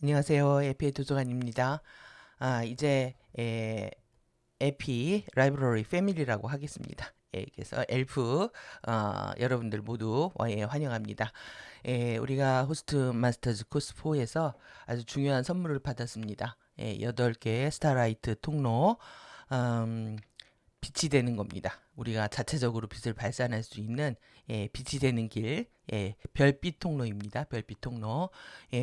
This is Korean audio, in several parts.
안녕하세요. 에피의 도서관입니다. 이제 에피 라이브러리 패밀리라고 하겠습니다. 그래서 엘프 여러분들 모두 환영합니다. 우리가 호스트 마스터즈 코스 4에서 아주 중요한 선물을 받았습니다. 8개의 스타라이트 통로 음, 빛이 되는 겁니다. 우리가 자체적으로 빛을 발산할 수 있는 빛이 되는 길, 별빛 통로입니다. 별빛 통로.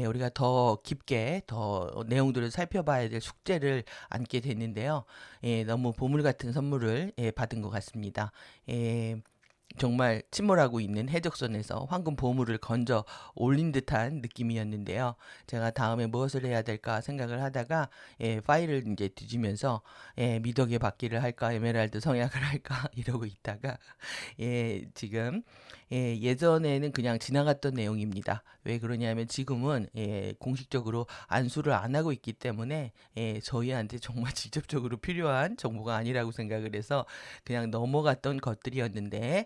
우리가 더 깊게 더 내용들을 살펴봐야 될 숙제를 안게 됐는데요. 너무 보물 같은 선물을 받은 것 같습니다. 정말 침몰하고 있는 해적선에서 황금 보물을 건져 올린 듯한 느낌이었는데요. 제가 다음에 무엇을 해야 될까 생각을 하다가 파일을 이제 뒤지면서 미덕의 받기를 할까 에메랄드 성약을 할까 이러고 있다가 지금 예전에는 그냥 지나갔던 내용입니다. 왜 그러냐면 지금은 공식적으로 안수를 안 하고 있기 때문에 저희한테 정말 직접적으로 필요한 정보가 아니라고 생각을 해서 그냥 넘어갔던 것들이었는데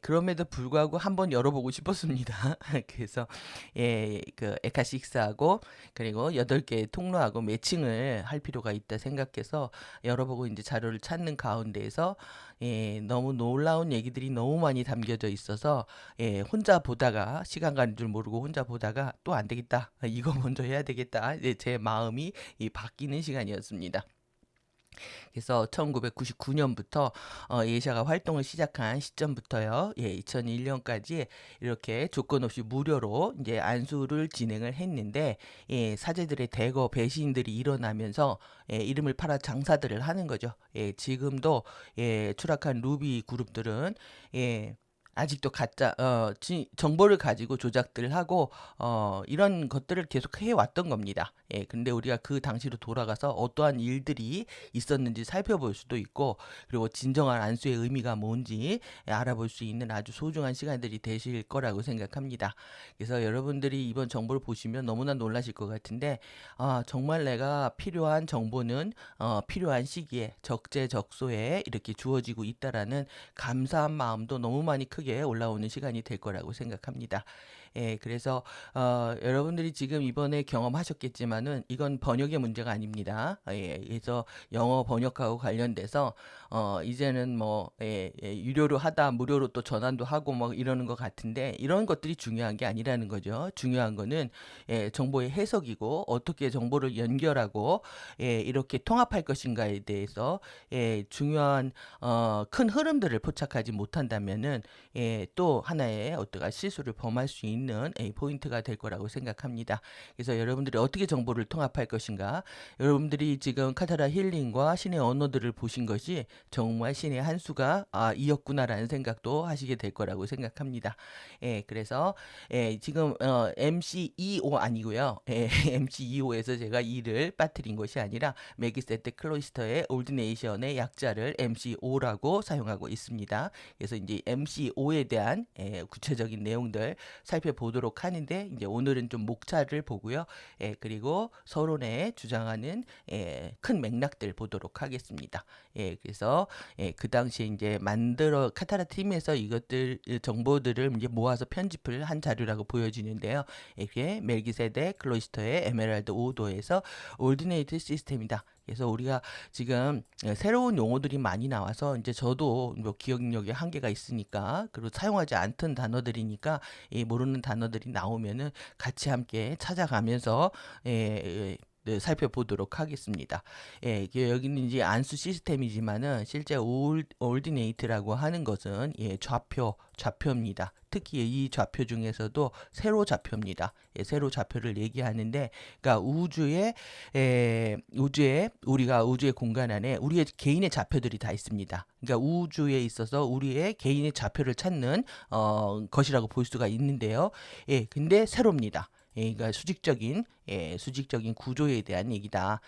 그럼에도 불구하고 한번 열어보고 싶었습니다. 그래서 그 에카6하고 그리고 8개의 통로하고 매칭을 할 필요가 있다 생각해서 열어보고 이제 자료를 찾는 가운데에서 너무 놀라운 얘기들이 너무 많이 담겨져 있어서 혼자 보다가 시간 가는 줄 모르고 혼자 보다가 또 안 되겠다. 이거 먼저 해야 되겠다. 제 마음이 바뀌는 시간이었습니다. 그래서 1999년부터 예샤가 활동을 시작한 시점부터요, 2001년까지 이렇게 조건 없이 무료로 이제 안수를 진행을 했는데, 사제들의 대거 배신들이 일어나면서 이름을 팔아 장사들을 하는 거죠. 지금도 추락한 루비 그룹들은 아직도 가짜 정보를 가지고 조작들을 하고 이런 것들을 계속 해왔던 겁니다. 근데 우리가 그 당시로 돌아가서 어떠한 일들이 있었는지 살펴볼 수도 있고 그리고 진정한 안수의 의미가 뭔지 알아볼 수 있는 아주 소중한 시간들이 되실 거라고 생각합니다. 그래서 여러분들이 이번 정보를 보시면 너무나 놀라실 것 같은데 정말 내가 필요한 정보는 필요한 시기에 적재적소에 이렇게 주어지고 있다라는 감사한 마음도 너무 많이 크게 올라오는 시간이 될 거라고 생각합니다. 그래서 여러분들이 지금 이번에 경험하셨겠지만은 이건 번역의 문제가 아닙니다. 그래서 영어 번역하고 관련돼서 이제는 뭐 유료로 하다 무료로 또 전환도 하고 뭐 이러는 것 같은데 이런 것들이 중요한 게 아니라는 거죠. 중요한 거는 정보의 해석이고 어떻게 정보를 연결하고 이렇게 통합할 것인가에 대해서 중요한 큰 흐름들을 포착하지 못한다면은 또 하나의 어떤 실수를 범할 수 있는 포인트가 될 거라고 생각합니다. 그래서 여러분들이 어떻게 정보를 통합할 것인가, 여러분들이 지금 카타라 힐링과 신의 언어들을 보신 것이 정말 신의 한 수가 이었구나라는 생각도 하시게 될 거라고 생각합니다. 그래서 지금 MC25 아니고요. MC25에서 제가 이를 빠뜨린 것이 아니라 메기세테 클로이스터의 올드네이션의 약자를 MC5라고 사용하고 있습니다. 그래서 이제 MC5에 대한 구체적인 내용들 살펴보도록 하는데 이제 오늘은 좀 목차를 보고요. 그리고 서론에 주장하는 큰 맥락들 보도록 하겠습니다. 그래서 그 당시에 이제 카타라 팀에서 이것들 정보들을 이제 모아서 편집을 한 자료라고 보여지는데요. 이게 멜기세덱 클로이스터의 에메랄드 5도에서 올디네이트 시스템이다. 그래서 우리가 지금 새로운 용어들이 많이 나와서 이제 저도 뭐 기억력에 한계가 있으니까 그리고 사용하지 않던 단어들이니까 모르는 단어들이 나오면은 같이 함께 찾아가면서 네, 살펴보도록 하겠습니다. 여기는 이제 안수 시스템이지만은 실제 올디네이트라고 하는 것은 좌표입니다. 특히 이 좌표 중에서도 세로 좌표입니다. 세로 좌표를 얘기하는데, 그러니까 우리가 우주의 공간 안에 우리의 개인의 좌표들이 다 있습니다. 그러니까 우주에 있어서 우리의 개인의 좌표를 찾는 것이라고 볼 수가 있는데요. 근데 세로입니다. 그러니까 수직적인 구조에 대한 얘기다.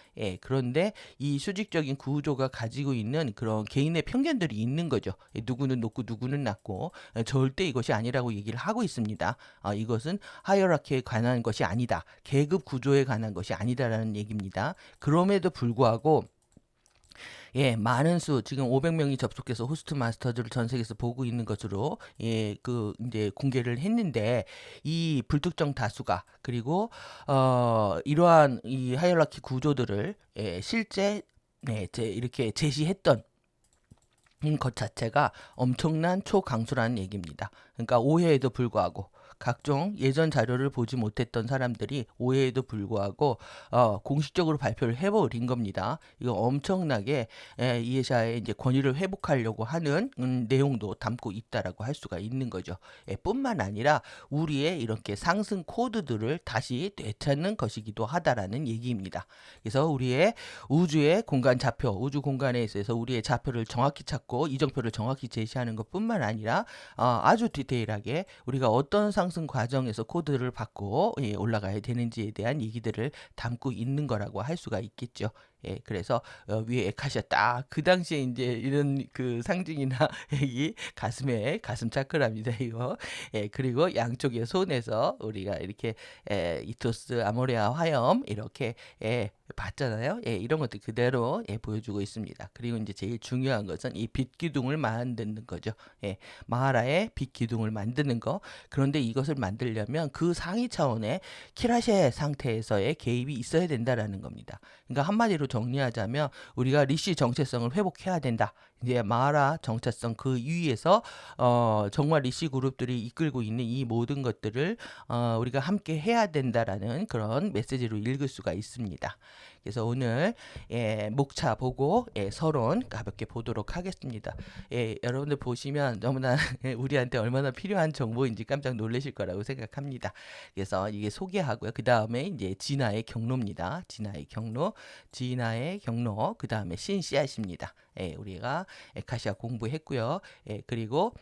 그런데 이 수직적인 구조가 가지고 있는 그런 개인의 편견들이 있는 거죠. 누구는 높고 누구는 낮고 절대 이것이 아니라고 얘기를 하고 있습니다. 이것은 하이어라키에 관한 것이 아니다. 계급 구조에 관한 것이 아니다라는 얘기입니다. 그럼에도 불구하고 예, 많은 수, 지금 500명이 접속해서 호스트 마스터즈를 전 세계에서 보고 있는 것으로, 예, 이제 공개를 했는데, 이 불특정 다수가, 그리고, 이러한 이 하이라키 구조들을, 예, 실제, 네, 이렇게 제시했던 것 자체가 엄청난 초강수라는 얘기입니다. 그러니까 오해에도 불구하고 각종 예전 자료를 보지 못했던 사람들이 오해에도 불구하고 공식적으로 발표를 해버린 겁니다. 이거 엄청나게 이해샤의 이제 권위를 회복하려고 하는 내용도 담고 있다라고 할 수가 있는 거죠. 뿐만 아니라 우리의 이렇게 상승 코드들을 다시 되찾는 것이기도 하다라는 얘기입니다. 그래서 우리의 우주의 공간 좌표, 우주 공간에 있어서 우리의 좌표를 정확히 찾고 이정표를 정확히 제시하는 것뿐만 아니라 아주 디테일하게 우리가 어떤 상승 과정에서 코드를 받고 올라가야 되는지에 대한 얘기들을 담고 있는 거라고 할 수가 있겠죠. 예, 그래서 위에 에카시아 딱 그 당시에 이제 이런 그 상징이나 이 가슴에 가슴 차크랍니다 이거. 예, 그리고 양쪽의 손에서 우리가 이렇게 이토스 아모레아 화염 이렇게 봤잖아요. 예, 이런 것들 그대로 보여주고 있습니다. 그리고 이제 제일 중요한 것은 이 빛 기둥을 만드는 거죠. 예, 마하라의 빛 기둥을 만드는 거. 그런데 이것을 만들려면 그 상위 차원의 키라셰 상태에서의 개입이 있어야 된다라는 겁니다. 그러니까 한마디로 정리하자면 우리가 리시 정체성을 회복해야 된다. 이제 마하라 정체성 그 위에서 정말 리시 그룹들이 이끌고 있는 이 모든 것들을 우리가 함께 해야 된다라는 그런 메시지로 읽을 수가 있습니다. 그래서 오늘 목차 보고 서론 가볍게 보도록 하겠습니다. 여러분들 보시면 너무나 우리한테 얼마나 필요한 정보인지 깜짝 놀라실 거라고 생각합니다. 그래서 이게 소개하고요. 그 다음에 이제 진화의 경로입니다. 진화의 경로. 그 다음에 신씨앗입니다. 우리가 에카시아 공부했고요. 그리고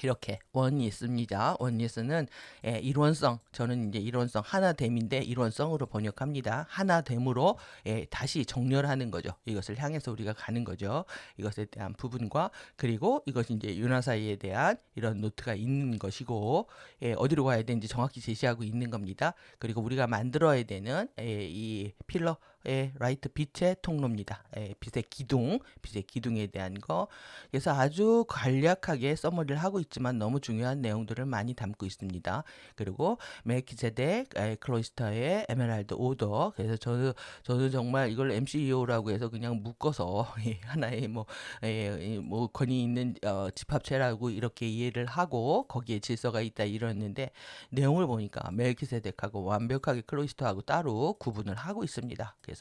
이렇게 원이 있습니다. 원리스는 일원성, 저는 이제 일원성 하나됨인데 일원성으로 번역합니다. 하나됨으로 다시 정렬하는 거죠. 이것을 향해서 우리가 가는 거죠. 이것에 대한 부분과 그리고 이것이 이제 윤화사이에 대한 이런 노트가 있는 것이고 어디로 가야 되는지 정확히 제시하고 있는 겁니다. 그리고 우리가 만들어야 되는 이 필러 라이트 빛의 통로입니다. 빛의 기둥에 대한 거. 그래서 아주 간략하게 서머리를 하고 있지만 너무 중요한 내용들을 많이 담고 있습니다. 그리고 멜키제덱, 클로이스터의 에메랄드 오더. 그래서 저는 정말 이걸 MCEO라고 해서 그냥 묶어서 하나의 뭐 권위 있는 집합체라고 이렇게 이해를 하고 거기에 질서가 있다 이랬는데 내용을 보니까 멜키세덱하고 완벽하게 클로이스터하고 따로 구분을 하고 있습니다. 그래서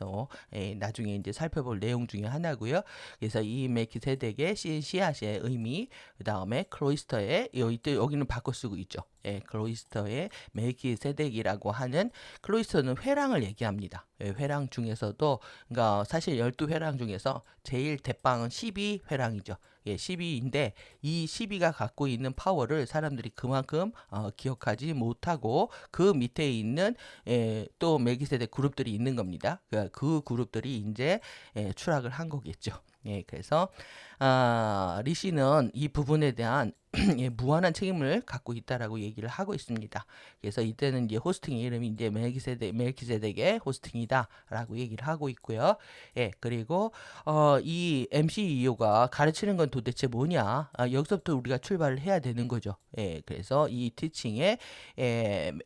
나중에 이제 살펴볼 내용 중에 하나고요. 그래서 이 멜키세덱의 씨앗의 의미, 그 다음에 클로이스터의 여기는 바꿔 쓰고 있죠. 클로이스터의 멜키세덱이라고 하는 클로이스터는 회랑을 얘기합니다. 회랑 중에서도 그러니까 사실 12회랑 중에서 제일 대빵은 12회랑이죠. 12인데 이 12가 갖고 있는 파워를 사람들이 그만큼 기억하지 못하고 그 밑에 있는 또 멜기세덱 그룹들이 있는 겁니다. 그 그룹들이 이제 추락을 한 거겠죠. 그래서 리시는 이 부분에 대한 무한한 책임을 갖고 있다라고 얘기를 하고 있습니다. 그래서 이때는 이제 호스팅 이름이 이제 멜키세덱의 호스팅이다라고 얘기를 하고 있고요. 그리고 이 MCEO가 가르치는 건 도대체 뭐냐? 여기서부터 우리가 출발을 해야 되는 거죠. 그래서 이 티칭의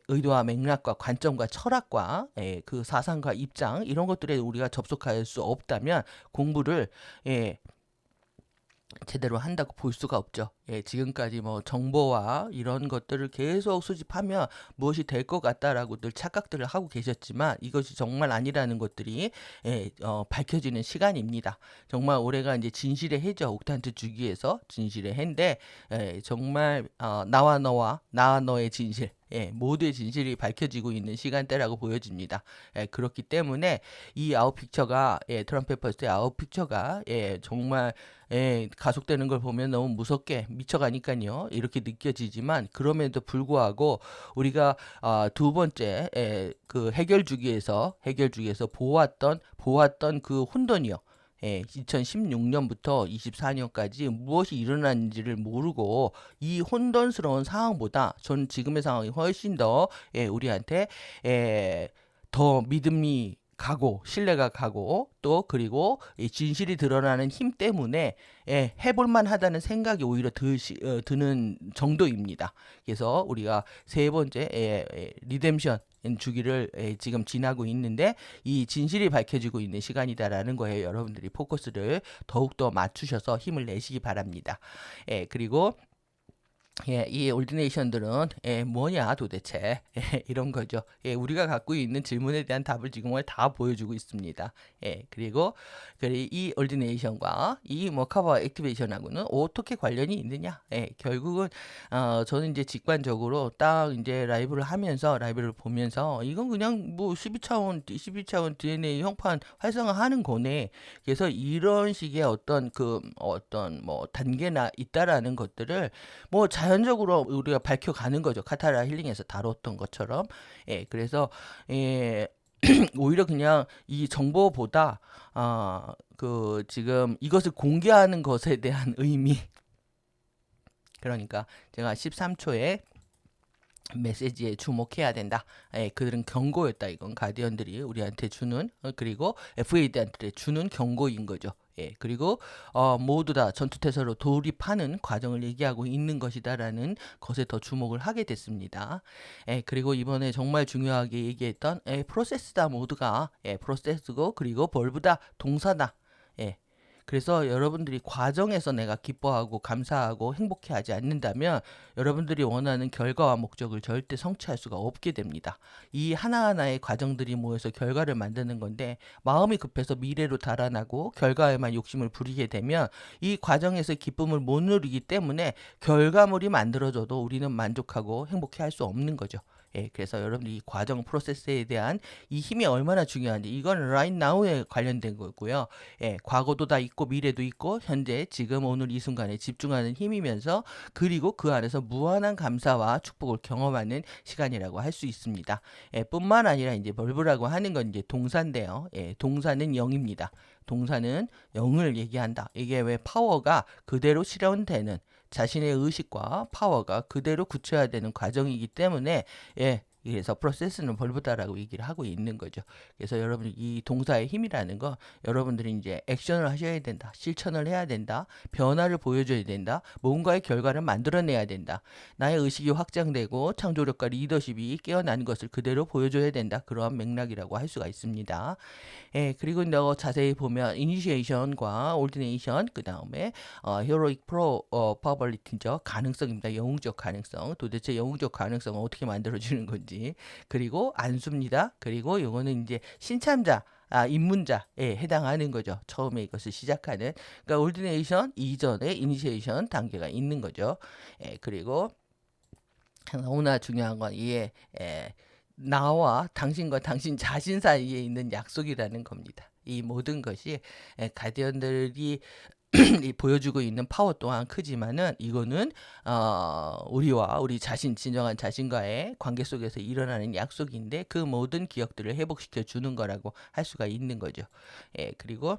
의도와 맥락과 관점과 철학과 그 사상과 입장 이런 것들에 우리가 접속할 수 없다면 공부를 제대로 한다고 볼 수가 없죠. 지금까지 뭐 정보와 이런 것들을 계속 수집하면 무엇이 될 것 같다라고들 착각들을 하고 계셨지만 이것이 정말 아니라는 것들이 밝혀지는 시간입니다. 정말 올해가 이제 진실의 해죠. 옥탄트 주기에서 진실의 해인데 정말 나와 너의 진실 모두의 진실이 밝혀지고 있는 시간대라고 보여집니다. 그렇기 때문에 이 아웃픽처가 트럼프 페퍼스의 아웃픽처가 정말 가속되는 걸 보면 너무 무섭게 미쳐가니까요. 이렇게 느껴지지만 그럼에도 불구하고 우리가 두 번째 그 해결 주기에서 보았던 그 혼돈이요. 2016년부터 24년까지 무엇이 일어났는지를 모르고 이 혼돈스러운 상황보다 전 지금의 상황이 훨씬 더 우리한테 더 믿음이 가고 신뢰가 가고 또 그리고 이 진실이 드러나는 힘 때문에 해볼만 하다는 생각이 오히려 드는 정도입니다. 그래서 우리가 세 번째 리뎀션 주기를 지금 지나고 있는데 이 진실이 밝혀지고 있는 시간이다라는 거에 여러분들이 포커스를 더욱더 맞추셔서 힘을 내시기 바랍니다. 그리고 이 올디네이션들은 뭐냐 도대체 이런 거죠. 우리가 갖고 있는 질문에 대한 답을 지금 오늘 다 보여주고 있습니다. 그리고 이 올디네이션과 이 뭐 커버 액티베이션하고는 어떻게 관련이 있느냐? 결국은 저는 이제 직관적으로 딱 이제 라이브를 보면서 이건 그냥 뭐 12차원 DNA 형판 활성화하는 거네. 그래서 이런 식의 어떤 뭐 단계나 있다라는 것들을 뭐 자연적으로 우리가 밝혀가는 거죠. 카타라 힐링에서 다뤘던 것처럼. 그래서 오히려 그냥 이 정보보다 지금 이것을 공개하는 것에 대한 의미. 그러니까 제가 13초에 메시지에 주목해야 된다. 그들은 경고였다. 이건 가디언들이 우리한테 주는 그리고 FAD한테 주는 경고인 거죠. 그리고 모두 다 전투태세로 돌입하는 과정을 얘기하고 있는 것이다라는 것에 더 주목을 하게 됐습니다. 그리고 이번에 정말 중요하게 얘기했던 프로세스다 모두가 프로세스고 그리고 벌브다 동사다. 그래서 여러분들이 과정에서 내가 기뻐하고 감사하고 행복해하지 않는다면 여러분들이 원하는 결과와 목적을 절대 성취할 수가 없게 됩니다. 이 하나하나의 과정들이 모여서 결과를 만드는 건데 마음이 급해서 미래로 달아나고 결과에만 욕심을 부리게 되면 이 과정에서 기쁨을 못 누리기 때문에 결과물이 만들어져도 우리는 만족하고 행복해할 수 없는 거죠. 그래서 여러분들이 이 과정 프로세스에 대한 이 힘이 얼마나 중요한지 이건 right now에 관련된 거고요. 과거도 다 있고 미래도 있고 현재 지금 오늘 이 순간에 집중하는 힘이면서 그리고 그 안에서 무한한 감사와 축복을 경험하는 시간이라고 할 수 있습니다. 뿐만 아니라 이제 벌브라고 하는 건 이제 동사인데요. 동사는 영입니다. 동사는 영을 얘기한다. 이게 왜 파워가 그대로 실현되는 자신의 의식과 파워가 그대로 구체화되는 과정이기 때문에 그래서 프로세스는 벌브다라고 얘기를 하고 있는 거죠. 그래서 여러분이 이 동사의 힘이라는 거 여러분들이 이제 액션을 하셔야 된다. 실천을 해야 된다. 변화를 보여줘야 된다. 뭔가의 결과를 만들어내야 된다. 나의 의식이 확장되고 창조력과 리더십이 깨어나는 것을 그대로 보여줘야 된다. 그러한 맥락이라고 할 수가 있습니다. 그리고 너 자세히 보면 이니시에이션과 올디네이션 그 다음에 히어로익 퍼버리티죠. 가능성입니다. 영웅적 가능성. 도대체 영웅적 가능성은 어떻게 만들어지는 건지. 그리고 안수입니다. 그리고 요거는 이제 신참자 입문자에 해당하는 거죠. 처음에 이것을 시작하는. 그러니까 올디네이션 이전에 이니시에이션 단계가 있는 거죠. 그리고 너무나 중요한 건 이게 나와 당신과 당신 자신 사이에 있는 약속이라는 겁니다. 이 모든 것이 가디언들이 보여주고 있는 파워 또한 크지만은 이거는 우리와 우리 자신 진정한 자신과의 관계 속에서 일어나는 약속인데 그 모든 기억들을 회복시켜 주는 거라고 할 수가 있는 거죠. 그리고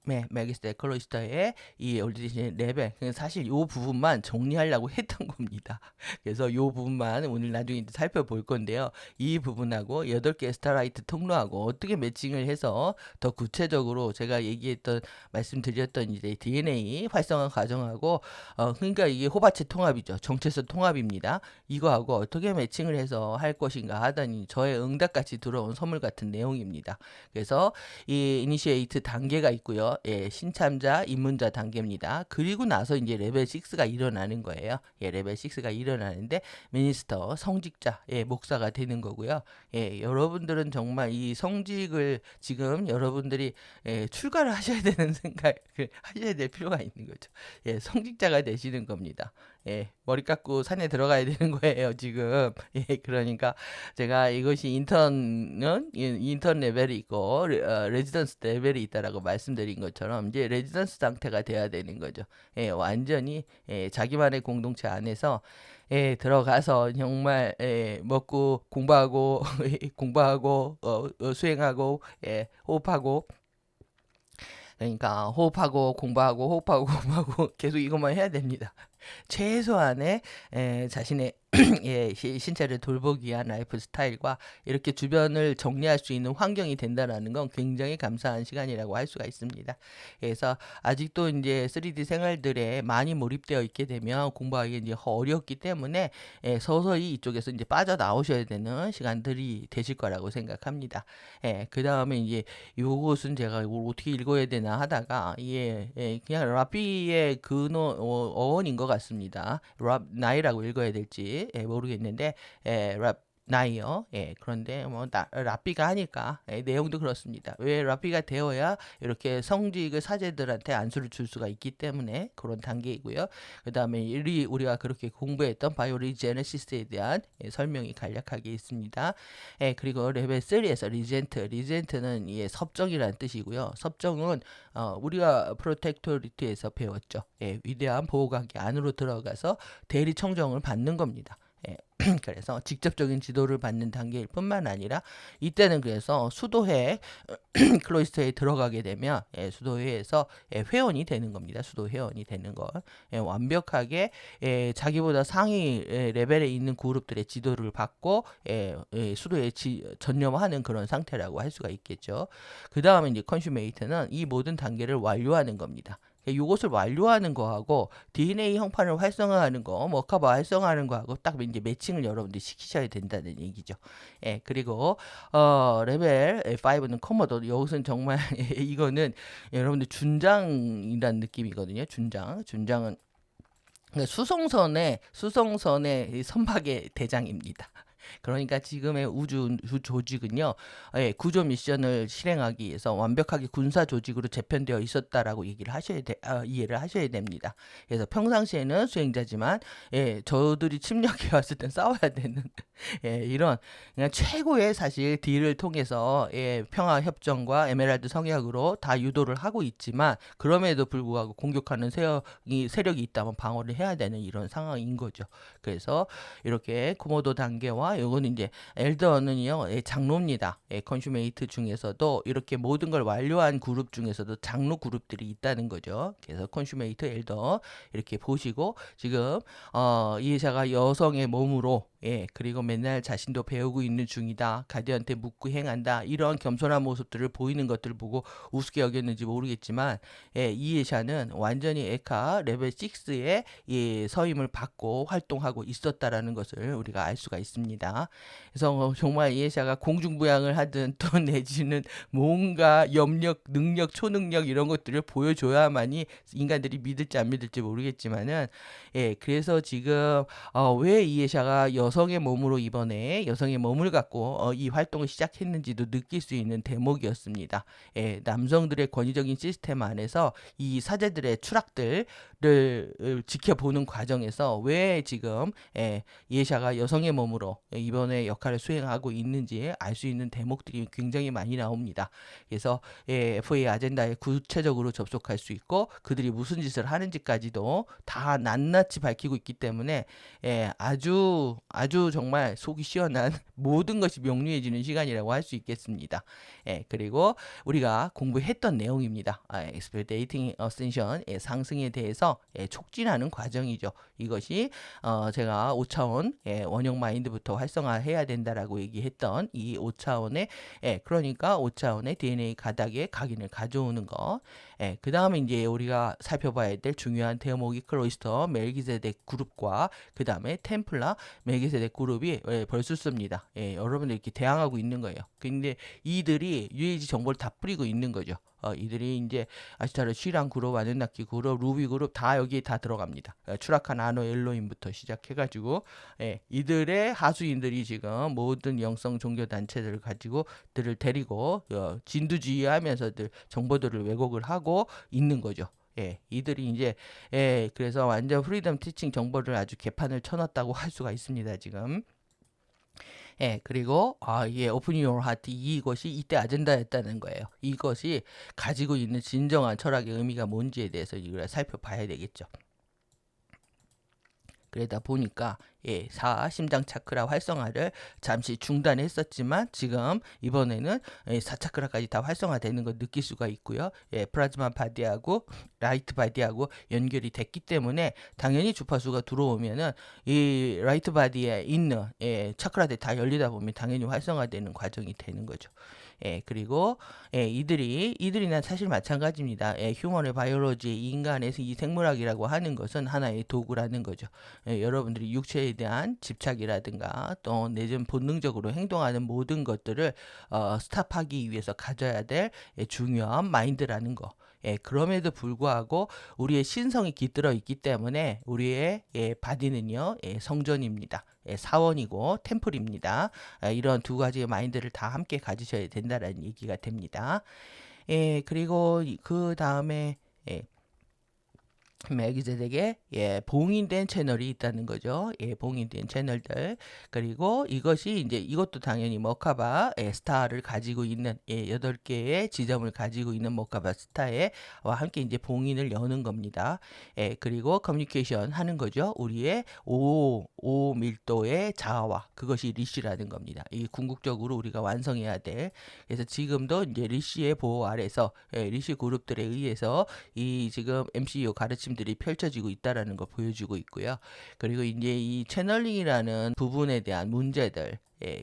매기스터 에컬로시터의 이 올디네이션 레벨 사실 요 부분만 정리하려고 했던 겁니다. 그래서 요 부분만 오늘 나중에 살펴볼 건데요. 이 부분하고 8개 스타라이트 통로하고 어떻게 매칭을 해서 더 구체적으로 제가 말씀드렸던 이제 DNA 활성화 과정하고 그러니까 이게 호바체 통합이죠. 정체성 통합입니다. 이거하고 어떻게 매칭을 해서 할 것인가 하더니 저의 응답같이 들어온 선물 같은 내용입니다. 그래서 이 이니시에이트 단계가 있고요. 신참자, 입문자 단계입니다. 그리고 나서 이제 레벨 6가 일어나는 거예요. 레벨 6가 일어나는데 미니스터, 성직자, 목사가 되는 거고요. 여러분들은 정말 이 성직을 지금 여러분들이 출가를 하셔야 되는 생각을 하셔야 될 필요가 있는 거죠. 성직자가 되시는 겁니다. 머리 깎고 산에 들어가야 되는 거예요, 지금. 그러니까 제가 이것이 인턴 레벨이 있고 레지던스 레벨이 있다라고 말씀드린 것처럼 이제 레지던스 상태가 돼야 되는 거죠. 완전히 자기만의 공동체 안에서 들어가서 정말 먹고 공부하고 공부하고 수행하고 호흡하고 그러니까 호흡하고 공부하고 호흡하고 공부하고 계속 이것만 해야 됩니다. 최소한의 자신의 신체를 돌보기 위한 라이프 스타일과 이렇게 주변을 정리할 수 있는 환경이 된다라는 건 굉장히 감사한 시간이라고 할 수가 있습니다. 그래서 아직도 이제 3D 생활들에 많이 몰입되어 있게 되면 공부하기 이제 어렵기 때문에 서서히 이쪽에서 이제 빠져나오셔야 되는 시간들이 되실 거라고 생각합니다. 그 다음에 이제 요것은 제가 이걸 어떻게 읽어야 되나 하다가 그냥 라피의 어원인 것 같습니다. 랍 나이라고 읽어야 될지 모르겠는데 랍 나이요. 그런데 뭐 라삐가 하니까 내용도 그렇습니다. 왜 라삐가 되어야 이렇게 성직을 사제들한테 안수를 줄 수가 있기 때문에 그런 단계이고요. 그 다음에 우리가 그렇게 공부했던 바이오리제네시스에 대한 설명이 간략하게 있습니다. 그리고 레벨 3에서 리젠트는 섭정이라는 뜻이고요. 섭정은 우리가 프로텍토리티에서 배웠죠. 위대한 보호관계 안으로 들어가서 대리 청정을 받는 겁니다. 그래서 직접적인 지도를 받는 단계일 뿐만 아니라 이때는 그래서 수도회 클로이스터에 들어가게 되면 수도회에서 회원이 되는 겁니다. 수도 회원이 되는 거 완벽하게 자기보다 상위 레벨에 있는 그룹들의 지도를 받고 수도에 전념하는 그런 상태라고 할 수가 있겠죠. 그 다음에 이제 컨슈메이트는 이 모든 단계를 완료하는 겁니다. 이것을 완료하는 거하고 DNA 형판을 활성화하는 거, 머카바 활성화하는 거하고 딱 이제 매칭을 여러분들이 시키셔야 된다는 얘기죠. 그리고 레벨 5는 커머도 여기서는 정말 이거는 여러분들 준장이란 느낌이거든요. 준장은 수송선의 선박의 대장입니다. 그러니까 지금의 우주 조직은요, 구조 미션을 실행하기 위해서 완벽하게 군사 조직으로 재편되어 있었다라고 이해를 하셔야 됩니다. 그래서 평상시에는 수행자지만, 저들이 침략해 왔을 땐 싸워야 되는, 이런, 그냥 최고의 사실 딜을 통해서, 평화 협정과 에메랄드 성약으로 다 유도를 하고 있지만, 그럼에도 불구하고 공격하는 세력이 있다면 방어를 해야 되는 이런 상황인 거죠. 그래서 이렇게 코모도 단계와 요거는 이제 엘더는요 장로입니다. 컨슈메이트 중에서도 이렇게 모든 걸 완료한 그룹 중에서도 장로 그룹들이 있다는 거죠. 그래서 컨슈메이트 엘더 이렇게 보시고 지금 이해자가 여성의 몸으로 그리고 맨날 자신도 배우고 있는 중이다. 가디언한테 묻고 행한다. 이런 겸손한 모습들을 보이는 것들을 보고 우습게 여겼는지 모르겠지만 이해샤는 완전히 에카 레벨 6의 서임을 받고 활동하고 있었다라는 것을 우리가 알 수가 있습니다. 그래서 정말 이해샤가 공중부양을 하든 또 내지는 뭔가 염력, 능력, 초능력 이런 것들을 보여줘야만이 인간들이 믿을지 안 믿을지 모르겠지만은 그래서 지금 왜 이해샤가 여성의 몸으로 이번에 여성의 몸을 갖고 이 활동을 시작했는지도 느낄 수 있는 대목이었습니다. 남성들의 권위적인 시스템 안에서 이 사제들의 추락들을 지켜보는 과정에서 왜 지금 이해샤가 여성의 몸으로 이번에 역할을 수행하고 있는지 알 수 있는 대목들이 굉장히 많이 나옵니다. 그래서 FA 아젠다에 구체적으로 접속할 수 있고 그들이 무슨 짓을 하는지까지도 다 낱낱이 밝히고 있기 때문에 아주 정말 속이 시원한 모든 것이 명료해지는 시간이라고 할 수 있겠습니다. 그리고 우리가 공부했던 내용입니다. Expediting Ascension 상승에 대해서 촉진하는 과정이죠. 이것이 제가 5차원 원형 마인드부터 활성화해야 된다라고 얘기했던 이 5차원의 그러니까 5차원의 DNA 가닥의 각인을 가져오는 거. 그 다음에 이제 우리가 살펴봐야 될 중요한 대목이 클로이스터 멜기세덱 그룹과 그 다음에 템플라 멜기세덱 그룹이 벌수습니다. 여러분들 이렇게 대항하고 있는 거예요. 근데 이들이 UAG 정보를 다 뿌리고 있는 거죠. 이들이 이제 아시타르 쉬랑 그룹, 아덴나키 그룹, 루비 그룹 다 여기에 다 들어갑니다. 추락한 아노 엘로임부터 시작해가지고 이들의 하수인들이 지금 모든 영성 종교 단체들을 가지고 들을 데리고 진두지휘하면서들 정보들을 왜곡을 하고 있는 거죠. 이들이 이제 그래서 완전 프리덤 티칭 정보를 아주 개판을 쳐놨다고 할 수가 있습니다. 지금. 그리고 오픈 유어 하트 이것이 이때 아젠다였다는 거예요. 이것이 가지고 있는 진정한 철학의 의미가 뭔지에 대해서 이걸 살펴봐야 되겠죠. 그러다 보니까 심장 차크라 활성화를 잠시 중단했었지만 지금 이번에는 4차크라까지 다 활성화되는 걸 느낄 수가 있고요. 플라즈마 바디하고 라이트 바디하고 연결이 됐기 때문에 당연히 주파수가 들어오면은 이 라이트 바디에 있는 차크라들이 다 열리다 보면 당연히 활성화되는 과정이 되는 거죠. 그리고 이들이나 사실 마찬가지입니다. 휴먼의 바이올로지, 인간에서 이 생물학이라고 하는 것은 하나의 도구라는 거죠. 여러분들이 육체에 대한 집착이라든가 또 내전 본능적으로 행동하는 모든 것들을 스탑하기 위해서 가져야 될 중요한 마인드라는 거. 그럼에도 불구하고 우리의 신성이 깃들어 있기 때문에 우리의 바디는요, 성전입니다. 사원이고 템플입니다. 이런 두 가지의 마인드를 다 함께 가지셔야 된다라는 얘기가 됩니다. 그리고 그 다음에 멜기세덱에 봉인된 채널이 있다는 거죠. 봉인된 채널들. 그리고 이것이 이제 이것도 당연히 머카바 스타를 가지고 있는 8개의 지점을 가지고 있는 머카바 스타와 함께 이제 봉인을 여는 겁니다. 그리고 커뮤니케이션 하는 거죠. 우리의 5 밀도의 자아와 그것이 리시라는 겁니다. 이 궁극적으로 우리가 완성해야 될. 그래서 지금도 이제 리시의 보호 아래서 리시 그룹들에 의해서 이 지금 MCU 가르침 들이 펼쳐지고 있다라는 걸 보여주고 있고요. 그리고 이제 이 채널링이라는 부분에 대한 문제들,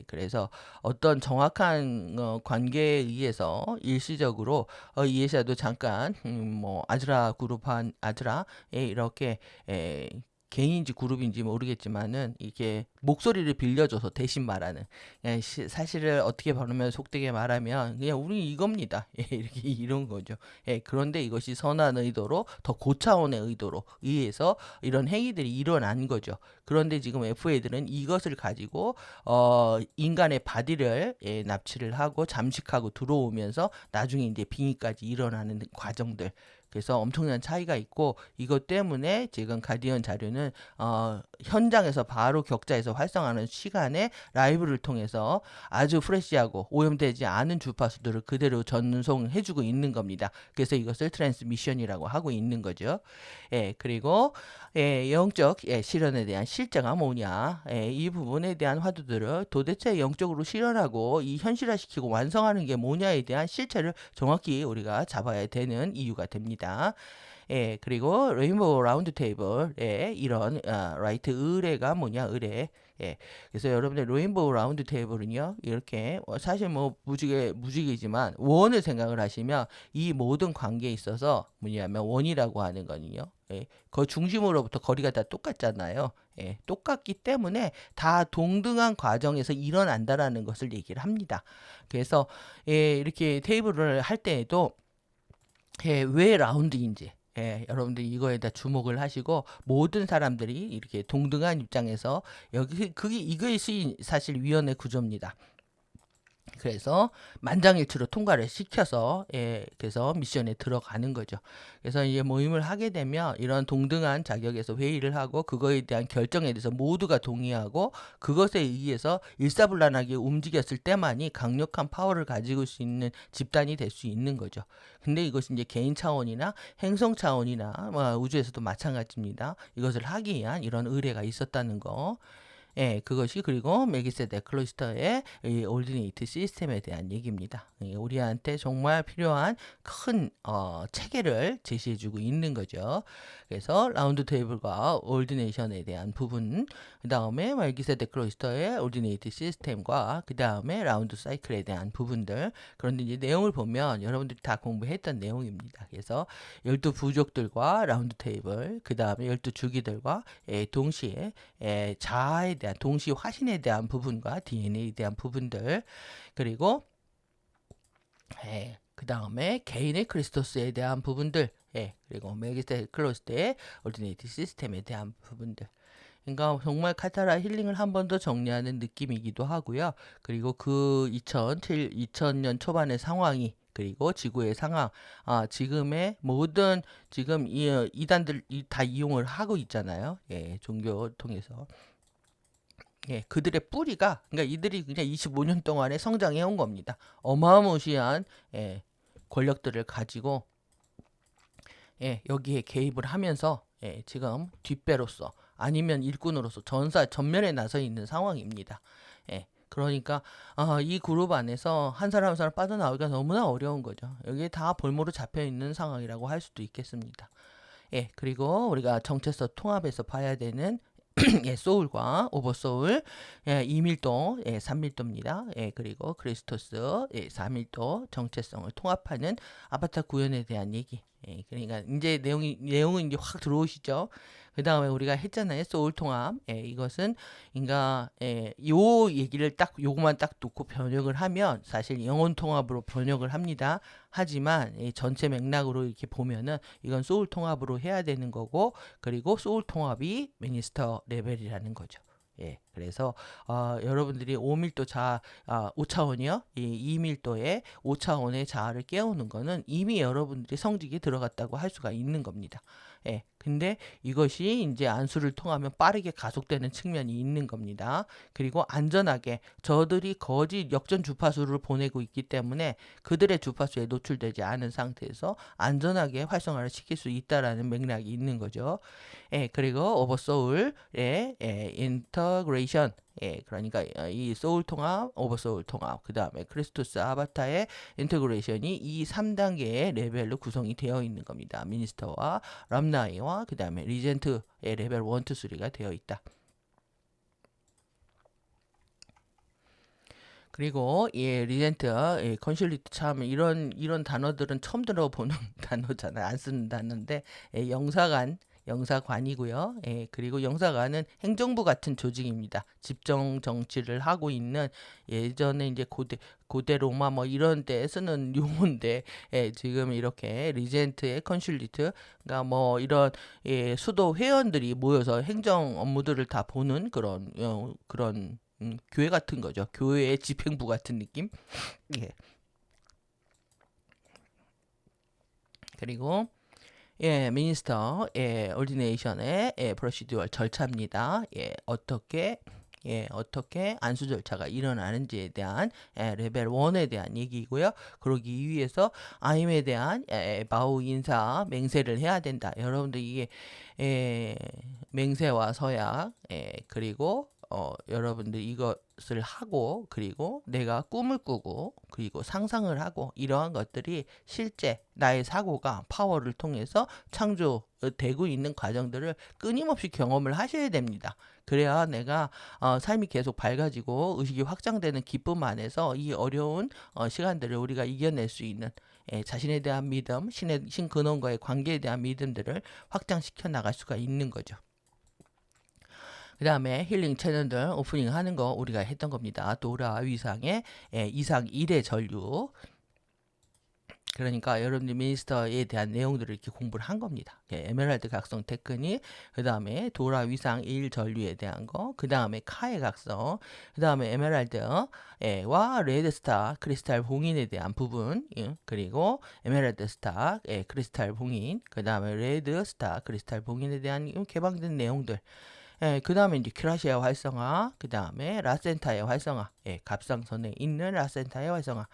그래서 어떤 정확한 관계에 의해서 일시적으로 이해샤도 잠깐 뭐 아즈라 그룹한 아즈라에 이렇게 개인인지 그룹인지 모르겠지만은 이게 목소리를 빌려줘서 대신 말하는 사실을 어떻게 보면 속되게 말하면 그냥 우리 이겁니다. 이렇게 이런 거죠. 그런데 이것이 선한 의도로 더 고차원의 의도로 의해서 이런 행위들이 일어난 거죠. 그런데 지금 FA들은 이것을 가지고 인간의 바디를 납치를 하고 잠식하고 들어오면서 나중에 이제 빙의까지 일어나는 과정들. 그래서 엄청난 차이가 있고 이것 때문에 지금 가디언 자료는 현장에서 바로 격자에서 활성화하는 시간에 라이브를 통해서 아주 프레시하고 오염되지 않은 주파수들을 그대로 전송해주고 있는 겁니다. 그래서 이것을 트랜스미션이라고 하고 있는 거죠. 그리고 영적 실현에 대한 실제가 뭐냐, 이 부분에 대한 화두들을 도대체 영적으로 실현하고 이 현실화시키고 완성하는 게 뭐냐에 대한 실체를 정확히 우리가 잡아야 되는 이유가 됩니다. 그리고 레인보우 라운드 테이블에 이런 라이트 의뢰가 뭐냐, 의뢰. 그래서 여러분들 레인보우 라운드 테이블은요, 이렇게 사실 뭐 무지개지만 원을 생각을 하시면 이 모든 관계에 있어서 뭐냐면 원이라고 하는 거는요, 그 중심으로부터 거리가 다 똑같잖아요. 똑같기 때문에 다 동등한 과정에서 일어난다라는 것을 얘기를 합니다. 그래서 이렇게 테이블을 할 때에도 왜 라운드인지 여러분들이 이거에다 주목을 하시고 모든 사람들이 이렇게 동등한 입장에서 이것이 사실 위원회 구조입니다. 그래서 만장일치로 통과를 시켜서 그래서 미션에 들어가는 거죠. 그래서 이제 모임을 하게 되면 이런 동등한 자격에서 회의를 하고 그거에 대한 결정에 대해서 모두가 동의하고 그것에 의해서 일사불란하게 움직였을 때만이 강력한 파워를 가지고 수 있는 집단이 될 수 있는 거죠. 근데 이것이 이제 개인 차원이나 행성 차원이나 우주에서도 마찬가지입니다. 이것을 하기 위한 이런 의뢰가 있었다는 거. 그것이 그리고 멜기세덱 클로이스터의 올디네이트 시스템에 대한 얘기입니다. 우리한테 정말 필요한 큰 체계를 제시해주고 있는 거죠. 그래서 라운드 테이블과 올디네이션에 대한 부분, 그 다음에 멜기세덱 클로이스터의 올디네이트 시스템과 그 다음에 라운드 사이클에 대한 부분들. 그런데 이제 내용을 보면 여러분들이 다 공부했던 내용입니다. 그래서 12부족들과 라운드 테이블, 그 다음에 12주기들과 동시에 자아에 대한 동시 화신에 대한 부분과 DNA에 대한 부분들, 그리고 그 다음에 개인의 크리스토스에 대한 부분들, 그리고 멜기세덱 클로이스터의 올디네이트 시스템에 대한 부분들. 그러니까 정말 카타라 힐링을 한 번 더 정리하는 느낌이기도 하고요. 그리고 그 2000년 초반의 상황이 그리고 지구의 상황, 지금의 모든 지금 이단들 다 이용을 하고 있잖아요. 종교 통해서. 그들의 뿌리가, 그러니까 이들이 그냥 25년 동안에 성장해 온 겁니다. 어마무시한 권력들을 가지고 여기에 개입을 하면서 지금 뒷배로서 아니면 일꾼으로서 전면에 나서 있는 상황입니다. 예. 그러니까 이 그룹 안에서 한 사람 한 사람 빠져나오기가 너무나 어려운 거죠. 여기에 다 볼모로 잡혀 있는 상황이라고 할 수도 있겠습니다. 예, 그리고 우리가 정체성 통합에서 봐야 되는 예, 소울과 오버소울, 예, 2밀도, 예, 3밀도입니다. 예, 그리고 크리스토스, 예, 4밀도 정체성을 통합하는 아바타 구현에 대한 얘기. 예, 그러니까 이제 내용은 이제 확 들어오시죠. 그 다음에 우리가 했잖아요. 소울 통합. 예, 이것은 인가, 예, 요 얘기를 요거만 딱 놓고 번역을 하면 사실 영혼 통합으로 번역을 합니다. 하지만 전체 맥락으로 이렇게 보면은 이건 소울 통합으로 해야 되는 거고, 그리고 소울 통합이 미니스터 레벨이라는 거죠. 예, 그래서 여러분들이 5밀도 5차원이요. 이 2밀도의 5차원의 자아를 깨우는 거는 이미 여러분들이 성직에 들어갔다고 할 수가 있는 겁니다. 예, 근데 이것이 이제 안수를 통하면 빠르게 가속되는 측면이 있는 겁니다. 그리고 안전하게 저들이 거짓 역전 주파수를 보내고 있기 때문에 그들의 주파수에 노출되지 않은 상태에서 안전하게 활성화를 시킬 수 있다라는 맥락이 있는 거죠. 예, 그리고 오버소울의 인터그레이션, 예, 그러니까 이 소울 통합, 오버소울 통합, 그 다음에 크리스토스 아바타의 인터그레이션이 이 3단계의 레벨로 구성이 되어 있는 겁니다. 미니스터와 람나이와 그 다음에 리젠트의 레벨 1, 2, 3가 되어 있다. 그리고 예, 리젠트, 예, 컨슐리트 참 이런 단어들은 처음 들어보는 단어잖아요. 안 쓰는 단어인데 예, 영사관이고요. 예, 그리고 영사관은 행정부 같은 조직입니다. 집정 정치를 하고 있는 예전에 이제 고대 로마 뭐 이런 데 쓰는 용어인데 예, 지금 이렇게 리젠트의 컨슐리트, 그러니까 뭐 이런 예, 수도 회원들이 모여서 행정 업무들을 다 보는 그런 교회 같은 거죠. 교회의 집행부 같은 느낌. 예. 그리고 예, 미니스터, 예, 오디네이션의 예, 프로시듀얼 절차입니다. 예, 어떻게 안수 절차가 일어나는지에 대한 예, 레벨 1에 대한 얘기이고요. 그러기 위해서 아임에 대한 바우 인사 맹세를 해야 된다. 여러분들 이게 맹세와 서약, 그리고 여러분들 이것을 하고, 그리고 내가 꿈을 꾸고, 그리고 상상을 하고, 이러한 것들이 실제 나의 사고가 파워를 통해서 창조되고 있는 과정들을 끊임없이 경험을 하셔야 됩니다. 그래야 내가 삶이 계속 밝아지고 의식이 확장되는 기쁨 안에서 이 어려운 시간들을 우리가 이겨낼 수 있는 자신에 대한 믿음, 신 근원과의 관계에 대한 믿음들을 확장시켜 나갈 수가 있는 거죠. 그 다음에 힐링 채널들 오프닝 하는 거 우리가 했던 겁니다. 도라 위상의 이상 1의 전류. 그러니까 여러분들 미니스터에 대한 내용들을 이렇게 공부를 한 겁니다. 에메랄드 각성 테크닉, 그 다음에 도라 위상 1 전류에 대한 거, 그 다음에 카의 각성, 그 다음에 에메랄드와 레드스타 크리스탈 봉인에 대한 부분, 그리고 에메랄드 스타 크리스탈 봉인, 그 다음에 레드스타 크리스탈 봉인에 대한 개방된 내용들. 그 다음에 이제 큐라시아 활성화, 그 다음에 라센타의 활성화, 갑상선에 있는 라센타의 활성화,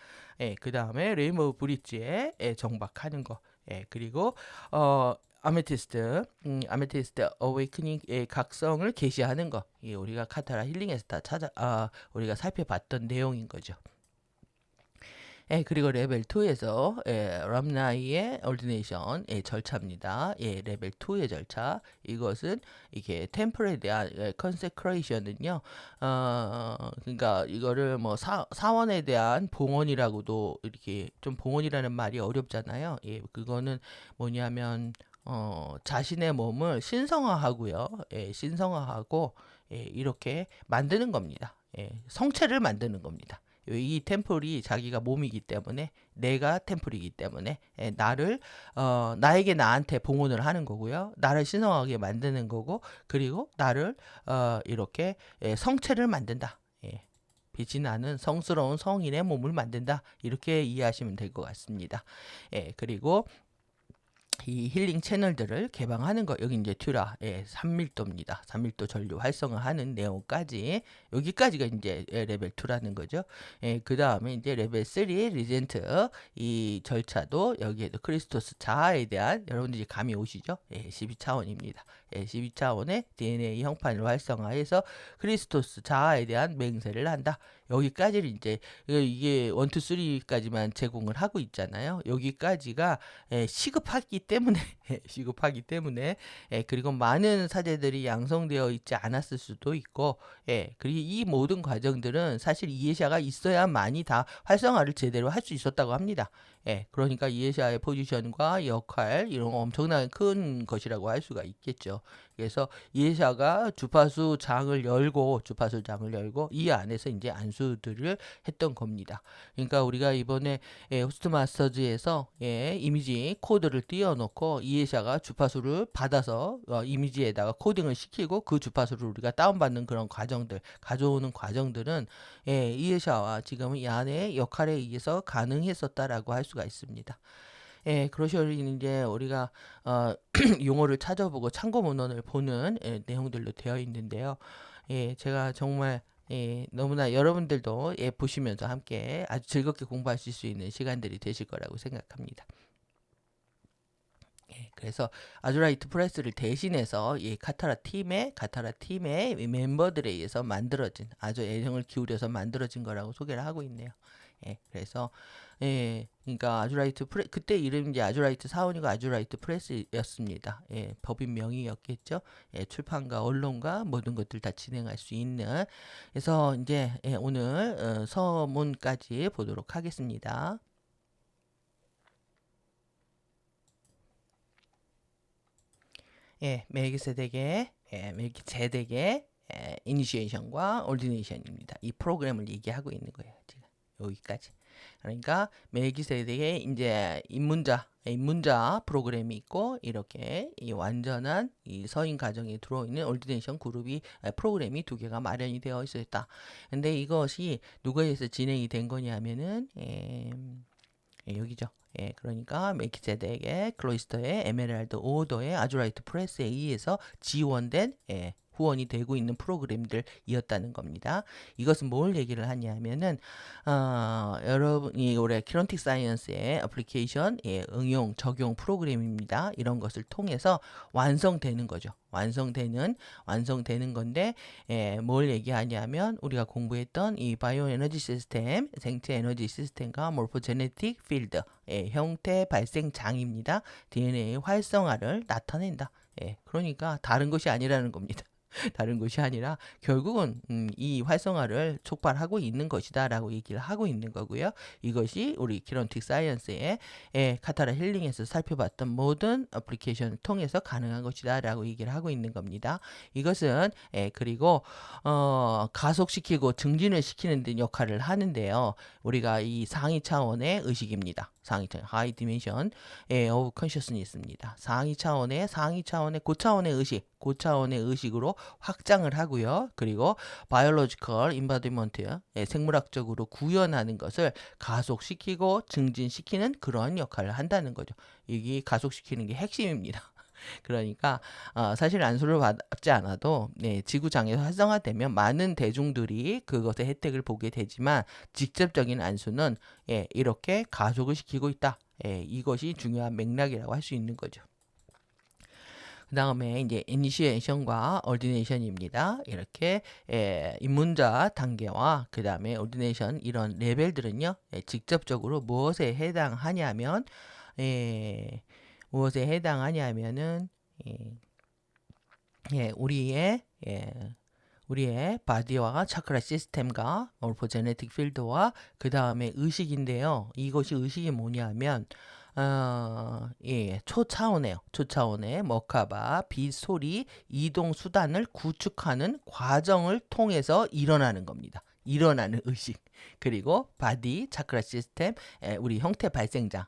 그 다음에 레인보우 브릿지에 정박하는 거, 그리고 아메티스트 어웨이크닝의 각성을 게시하는 거, 우리가 카타라 힐링에서 다 우리가 살펴봤던 내용인 거죠. 그리고 레벨 2에서 람나이의 얼디네이션 절차입니다. 레벨 2의 절차. 이것은 이게 템플에 대한 컨세크레이션은요. 그러니까 이거를 뭐 사원에 대한 봉헌이라고도 이렇게 좀 봉헌이라는 말이 어렵잖아요. 그거는 뭐냐면 자신의 몸을 신성화하고요. 신성화하고 이렇게 만드는 겁니다. 성체를 만드는 겁니다. 이 템플이 자기가 몸이기 때문에, 내가 템플이기 때문에 나에게 나한테 봉헌을 하는 거고요. 나를 신성하게 만드는 거고, 그리고 나를 이렇게 성체를 만든다. 빛이 나는 성스러운 성인의 몸을 만든다. 이렇게 이해하시면 될 것 같습니다. 그리고 이 힐링 채널들을 개방하는 거. 여기 이제 튜라 3밀도입니다. 3밀도 전류 활성화하는 내용까지, 여기까지가 이제 레벨 2라는 거죠. 그 다음에 이제 레벨 3 리젠트 이 절차도 여기에도 크리스토스 자아에 대한, 여러분들이 감이 오시죠? 12차원입니다. 12차원의 DNA 형판을 활성화해서 크리스토스 자아에 대한 맹세를 한다. 여기까지를 이제 이게 1, 2, 3까지만 제공을 하고 있잖아요. 여기까지가 시급하기 때문에 시급하기 때문에 그리고 많은 사제들이 양성되어 있지 않았을 수도 있고, 그리고 이 모든 과정들은 사실 이에샤가 있어야만이 다 활성화를 제대로 할 수 있었다고 합니다. 그러니까 이에샤의 포지션과 역할, 이런 엄청나게 큰 것이라고 할 수가 있겠죠. 그래서 이에샤가 주파수 장을 열고 이 안에서 이제 안수들을 했던 겁니다. 그러니까 우리가 이번에 호스트 마스터즈에서 이미지 코드를 띄워놓고 이에샤가 주파수를 받아서 이미지에다가 코딩을 시키고 그 주파수를 우리가 다운받는 그런 과정들, 가져오는 과정들은 이에샤와 지금 이 안에 역할에 의해서 가능했었다라고 할 수가 있습니다. 그러시니 이제 우리가 용어를 찾아보고 참고 문헌을 보는 내용들로 되어 있는데요. 제가 정말 너무나 여러분들도 보시면서 함께 아주 즐겁게 공부하실 수 있는 시간들이 되실 거라고 생각합니다. 그래서 아주라이트 프레스를 대신해서 이 카타라 팀의 멤버들에 의해서 만들어진, 아주 애정을 기울여서 만들어진 거라고 소개를 하고 있네요. 그래서 그러니까 아주라이트 그때 이름이 이제 아주라이트 사원이고 아주라이트 프레스였습니다. 법인 명의였겠죠. 출판과 언론과 모든 것들 다 진행할 수 있는. 그래서 이제 오늘 서문까지 보도록 하겠습니다. 멜기세덱의 이니시에이션과 올디네이션입니다. 이 프로그램을 얘기하고 있는 거예요. 지금 여기까지. 그러니까 멜기세덱의 이제 입문자 프로그램이 있고, 이렇게 이 완전한 이 서인 가정에 들어있는 올디네이션 그룹이 프로그램이 두 개가 마련이 되어 있었다. 근데 이것이 누구에 의해서 진행이 된 거냐면은 여기죠. 그러니까 멜키세덱의 클로이스터의 에메랄드 오더의 아주라이트 프레스에 의해서 지원된 후원이 되고 있는 프로그램들이었다는 겁니다. 이것은 뭘 얘기를 하냐면은 여러분이 올해 키런틱 사이언스의 애플리케이션 응용 적용 프로그램입니다. 이런 것을 통해서 완성되는 거죠. 완성되는 건데 뭘 얘기하냐면 우리가 공부했던 이 바이오 에너지 시스템, 생체 에너지 시스템과 모르포제네틱 필드, 형태 발생장입니다. DNA 활성화를 나타낸다. 그러니까 다른 것이 아니라는 겁니다. 다른 것이 아니라 결국은 이 활성화를 촉발하고 있는 것이다 라고 얘기를 하고 있는 거고요. 이것이 우리 키런틱 사이언스의 카타라 힐링에서 살펴봤던 모든 애플리케이션을 통해서 가능한 것이다 라고 얘기를 하고 있는 겁니다. 이것은 그리고 가속시키고 증진을 시키는 데 역할을 하는데요. 우리가 이 상위 차원의 의식입니다. 상위 차원, 하이 디멘션 오브 컨셔스니스입니다. 상위 차원의 고차원의 의식으로 확장을 하고요. 그리고 바이올로지컬 인바디먼트, 생물학적으로 구현하는 것을 가속시키고 증진시키는 그런 역할을 한다는 거죠. 이게 가속시키는 게 핵심입니다. 그러니까 사실 안수를 받지 않아도 지구장에서 활성화되면 많은 대중들이 그것의 혜택을 보게 되지만, 직접적인 안수는 이렇게 가속을 시키고 있다. 이것이 중요한 맥락이라고 할 수 있는 거죠. 그 다음에 이제 이니시에이션과 올디네이션입니다. 이렇게 입문자 단계와 그 다음에 올디네이션, 이런 레벨들은요, 직접적으로 무엇에 해당하냐면 우리의 바디와 차크라 시스템과 모르포제네틱 필드와 그 다음에 의식인데요. 이것이 의식이 뭐냐면 초차원의 머카바, 빛, 소리, 이동 수단을 구축하는 과정을 통해서 일어나는 겁니다. 일어나는 의식. 그리고 바디, 차크라 시스템, 우리 형태 발생장.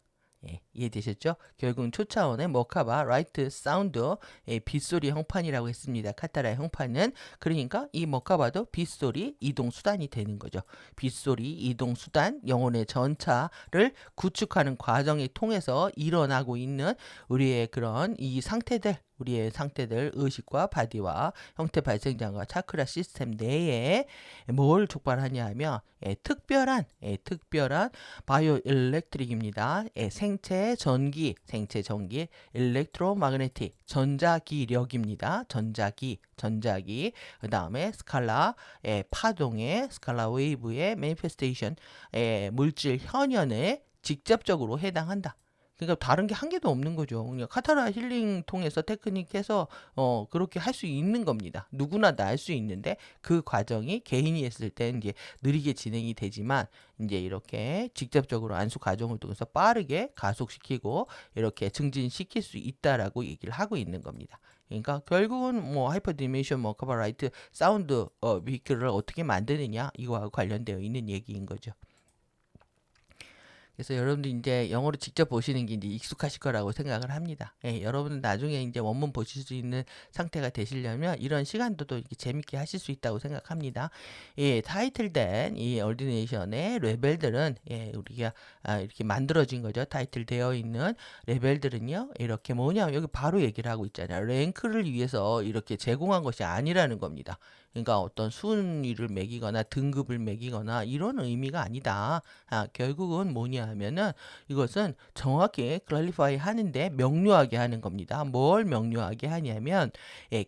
예, 이해되셨죠? 결국은 초차원의 머카바, 라이트, 사운드, 빗소리 형판이라고 했습니다. 카타라의 형판은 그러니까 이 머카바도 빗소리 이동 수단이 되는 거죠. 빗소리 이동 수단, 영혼의 전차를 구축하는 과정을 통해서 일어나고 있는 우리의 그런 이 상태들, 우리의 상태들, 의식과 바디와 형태 발생장과 차크라 시스템 내에 뭘 촉발하냐 하면 특별한 바이오 일렉트릭입니다. 생체 전기, 일렉트로마그네틱, 전자기력입니다. 전자기. 그 다음에 스칼라, 파동의 스칼라 웨이브의 매니페스테이션, 물질 현현에 직접적으로 해당한다. 그러니까 다른 게 한 개도 없는 거죠. 그냥 카타라 힐링 통해서 테크닉해서 그렇게 할 수 있는 겁니다. 누구나 다 할 수 있는데 그 과정이 개인이 했을 때 이제 느리게 진행이 되지만 이제 이렇게 직접적으로 안수 과정을 통해서 빠르게 가속시키고 이렇게 증진시킬 수 있다라고 얘기를 하고 있는 겁니다. 그러니까 결국은 뭐 하이퍼디멘션 머카바 라이트 사운드 비크를 어떻게 만드느냐 이거하고 관련되어 있는 얘기인 거죠. 그래서 여러분들 이제 영어로 직접 보시는 게 이제 익숙하실 거라고 생각을 합니다. 예, 여러분은 나중에 이제 원문 보실 수 있는 상태가 되시려면 이런 시간도도 이렇게 재밌게 하실 수 있다고 생각합니다. 예, 타이틀된 이 얼디네이션의 레벨들은 우리가 이렇게 만들어진 거죠. 타이틀 되어 있는 레벨들은요. 이렇게 뭐냐 여기 바로 얘기를 하고 있잖아요. 랭크를 위해서 이렇게 제공한 것이 아니라는 겁니다. 그러니까 어떤 순위를 매기거나 등급을 매기거나 이런 의미가 아니다. 결국은 뭐냐 하면은 이것은 정확히 클래리파이 하는데 명료하게 하는 겁니다. 뭘 명료하게 하냐면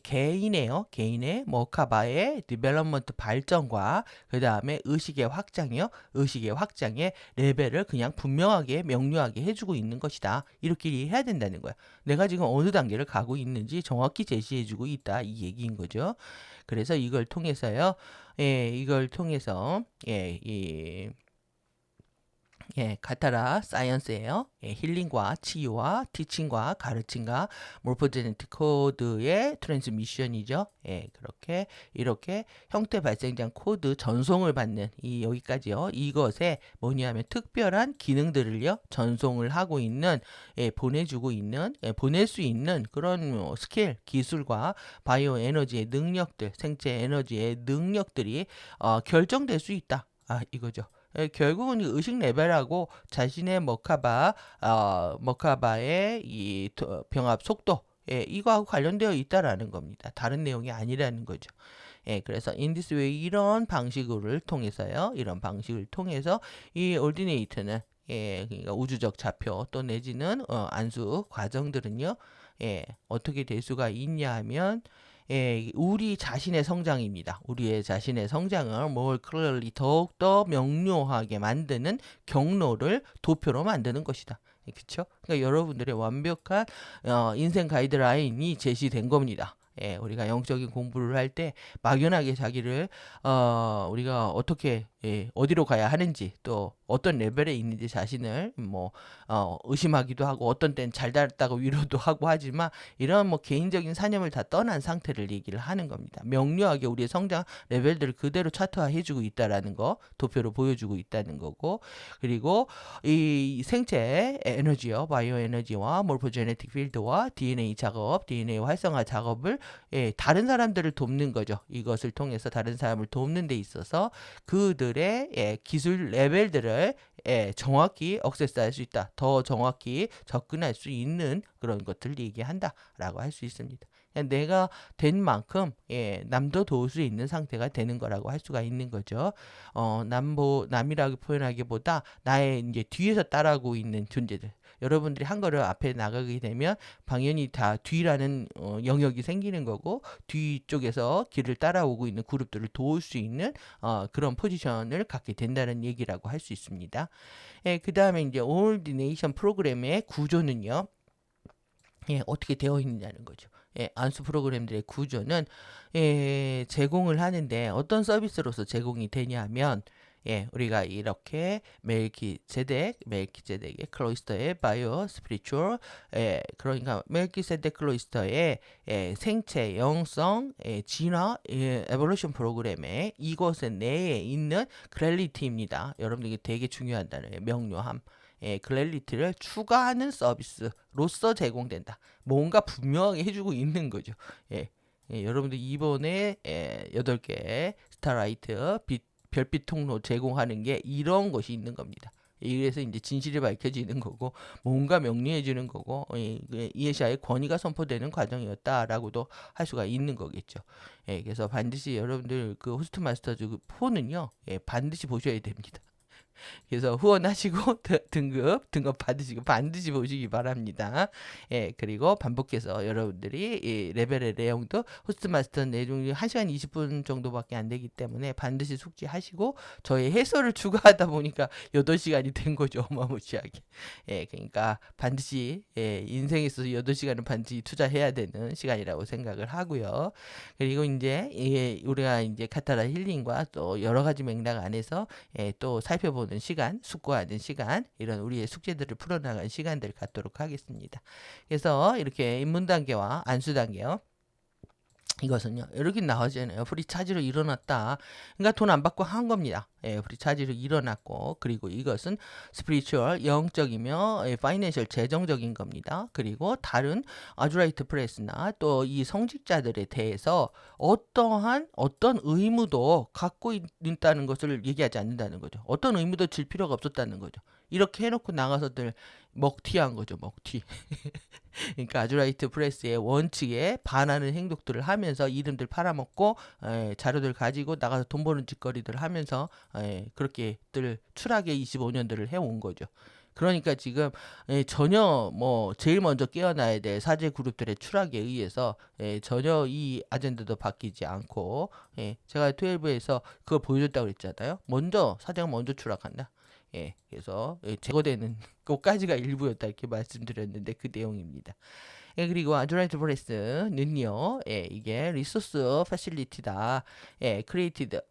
개인의 머카바의 디벨롭먼트 발전과 그 다음에 의식의 확장의 레벨을 그냥 분명하게 명료하게 해주고 있는 것이다. 이렇게 이해해야 된다는 거야. 내가 지금 어느 단계를 가고 있는지 정확히 제시해주고 있다. 이 얘기인 거죠. 그래서 이걸 통해서요. 이걸 통해서 카타라 사이언스예요. 힐링과 치유와 티칭과 가르침과 몰포제네틱 코드의 트랜스미션이죠. 그렇게 이렇게 형태 발생장 코드 전송을 받는 이 여기까지요. 이것에 뭐냐면 특별한 기능들을요 전송을 하고 있는 보내주고 있는 보낼 수 있는 그런 스킬 기술과 바이오 에너지의 능력들, 생체 에너지의 능력들이 결정될 수 있다. 이거죠. 결국은 의식 레벨하고 자신의 머카바의 이 병합 속도 이거하고 관련되어 있다라는 겁니다. 다른 내용이 아니라는 거죠. 그래서 in this way 이런 방식을 통해서요. 이런 방식을 통해서 이 올디네이터는 그러니까 우주적 좌표 또 내지는 안수 과정들은요. 어떻게 될 수가 있냐 하면 우리 자신의 성장입니다. 우리의 자신의 성장을 more clearly 더욱더 명료하게 만드는 경로를 도표로 만드는 것이다. 그렇죠? 그러니까 여러분들의 완벽한 인생 가이드라인이 제시된 겁니다. 우리가 영적인 공부를 할 때 막연하게 자기를 우리가 어떻게 어디로 가야 하는지 또 어떤 레벨에 있는지 자신을 뭐 의심하기도 하고 어떤 때는 잘 달았다고 위로도 하고 하지만 이런 뭐 개인적인 사념을 다 떠난 상태를 얘기를 하는 겁니다. 명료하게 우리의 성장 레벨들을 그대로 차트화해주고 있다라는 거 도표로 보여주고 있다는 거고 그리고 이 생체 에너지요 바이오 에너지와 몰포제네틱 필드와 DNA 작업, DNA 활성화 작업을 다른 사람들을 돕는 거죠. 이것을 통해서 다른 사람을 돕는 데 있어서 그들의 기술 레벨들을 정확히 억세스할 수 있다. 더 정확히 접근할 수 있는 그런 것들을 얘기한다라고 할 수 있습니다. 내가 된 만큼 남도 도울 수 있는 상태가 되는 거라고 할 수가 있는 거죠. 남이라고 표현하기보다 나의 이제 뒤에서 따라오고 있는 존재들. 여러분들이 한 걸음 앞에 나가게 되면 당연히 다 뒤라는 영역이 생기는 거고 뒤쪽에서 길을 따라오고 있는 그룹들을 도울 수 있는 그런 포지션을 갖게 된다는 얘기라고 할 수 있습니다. 그 다음에 이제 올디네이션 프로그램의 구조는요. 어떻게 되어 있느냐는 거죠. 안수 프로그램들의 구조는 제공을 하는데 어떤 서비스로서 제공이 되냐면 우리가 이렇게 멜키제덱의 클로이스터의 바이오 스피리추얼 그러니까 멜키세덱 클로이스터의 생체 영성 진화 에볼루션 프로그램에 이곳의 내에 있는 크렐리티입니다. 여러분들 이게 되게 중요한 단어예요. 명료함. 클래리티를 추가하는 서비스로서 제공된다. 뭔가 분명하게 해주고 있는 거죠. 여러분들 이번에 8개 스타라이트 별빛 통로 제공하는 게 이런 것이 있는 겁니다. 이래서 이제 진실이 밝혀지는 거고 뭔가 명료해지는 거고 이에시아의 권위가 선포되는 과정이었다라고도 할 수가 있는 거겠죠. 그래서 반드시 여러분들 그 호스트 마스터즈 4는요, 반드시 보셔야 됩니다. 그래서 후원하시고 등급 받으시고 반드시 보시기 바랍니다. 그리고 반복해서 여러분들이 이 레벨의 내용도 호스트 마스터 내용이 1시간 20분 정도밖에 안 되기 때문에 반드시 숙지하시고 저의 해설을 추가하다 보니까 8시간이 된 거죠. 어마무시하게. 그러니까 반드시 인생에 있어서 8시간은 반드시 투자해야 되는 시간이라고 생각을 하고요. 그리고 이제 우리가 이제 카타라 힐링과 또 여러 가지 맥락 안에서 또 살펴보는 시간, 숙고하는 시간, 이런 우리의 숙제들을 풀어나가는 시간들을 갖도록 하겠습니다. 그래서 이렇게 입문 단계와 안수 단계요. 이것은요, 이렇게 나오잖아요. 프리차지로 일어났다. 그러니까 돈 안 받고 한 겁니다. 프리차지로 일어났고, 그리고 이것은 스피리추얼, 영적이며 파이낸셜, 재정적인 겁니다. 그리고 다른 아주라이트 프레스나 또 이 성직자들에 대해서 어떤 의무도 갖고 있다는 것을 얘기하지 않는다는 거죠. 어떤 의무도 질 필요가 없었다는 거죠. 이렇게 해놓고 나가서들 먹튀한 거죠. 먹튀. 그러니까 아주라이트 프레스의 원칙에 반하는 행동들을 하면서 이름들 팔아먹고 자료들 가지고 나가서 돈 버는 짓거리들 하면서 그렇게들 추락의 25년들을 해온 거죠. 그러니까 지금 전혀 뭐 제일 먼저 깨어나야 될 사제 그룹들의 추락에 의해서 전혀 이 아젠다도 바뀌지 않고 제가 12에서 그걸 보여줬다고 그랬잖아요. 먼저 사제가 먼저 추락한다. 그래서 제거되는 것까지가 일부였다 이렇게 말씀드렸는데 그 내용입니다. 그리고 아주라이트 프레스는요, 이게 리소스 패실리티다. 크리에이티드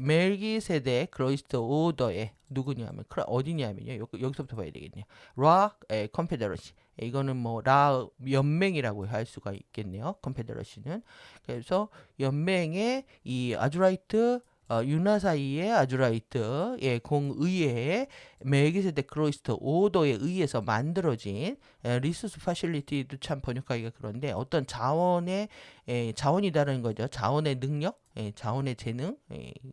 멜기세덱 크로이스트 오더에 누구냐면 어디냐면요. 여기서부터 봐야 되겠네요. 라 컨페더러시. 이거는 뭐 라 연맹이라고 할 수가 있겠네요. 컨페더러시는. 그래서 연맹의 이 아주라이트 유나 사이의 아주라이트 공의회의 멜기세덱 크로이스트 오더에 의해서 만들어진 리소스 파실리티도 참 번역하기가 그런데 어떤 자원이다라는 거죠. 자원의 능력, 자원의 재능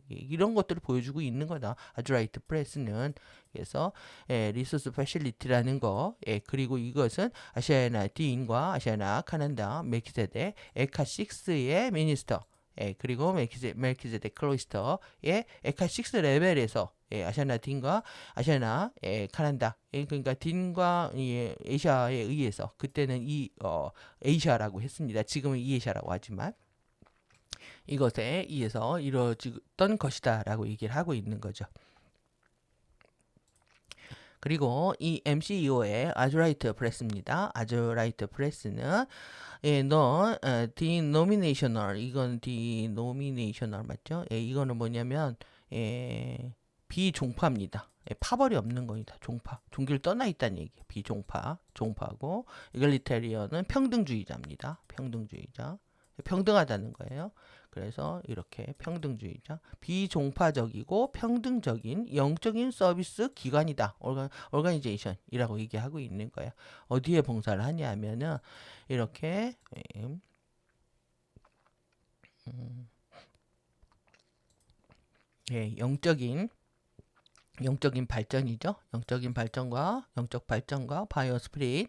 이런 것들을 보여주고 있는 거다. 아주라이트 프레스는. 그래서 리소스 패실리티라는 거 그리고 이것은 아시아나 디인과 아시아나 카난다 멜키세덱 에카 6의 미니스터 그리고 멜키제덱 클로이스터의 에카 6 레벨에서 아시아나 딘과 아시아나 카난다 그러니까 딘과 에이샤에 의해서 그때는 에이샤라고 했습니다. 지금은 이에샤라고 하지만 이것에 의해서 이루어졌던 것이다라고 얘기를 하고 있는 거죠. 그리고 이 MCEO의 아주라이트 프레스입니다. 아주라이트 프레스는 denominational 이건 denominational 맞죠? 이거는 뭐냐면 비종파입니다. 파벌이 없는 겁니다. 종파. 종교를 떠나 있다는 얘기예요. 비종파. 종파고 이글리테리언은 평등주의자입니다. 평등주의자. 평등하다는 거예요. 그래서 이렇게 평등주의자, 비종파적이고 평등적인 영적인 서비스 기관이다. 오르가니제이션이라고 얘기하고 있는 거예요. 어디에 봉사를 하냐면은 이렇게 영적인 발전이죠. 영적 발전과 바이오 스피릿,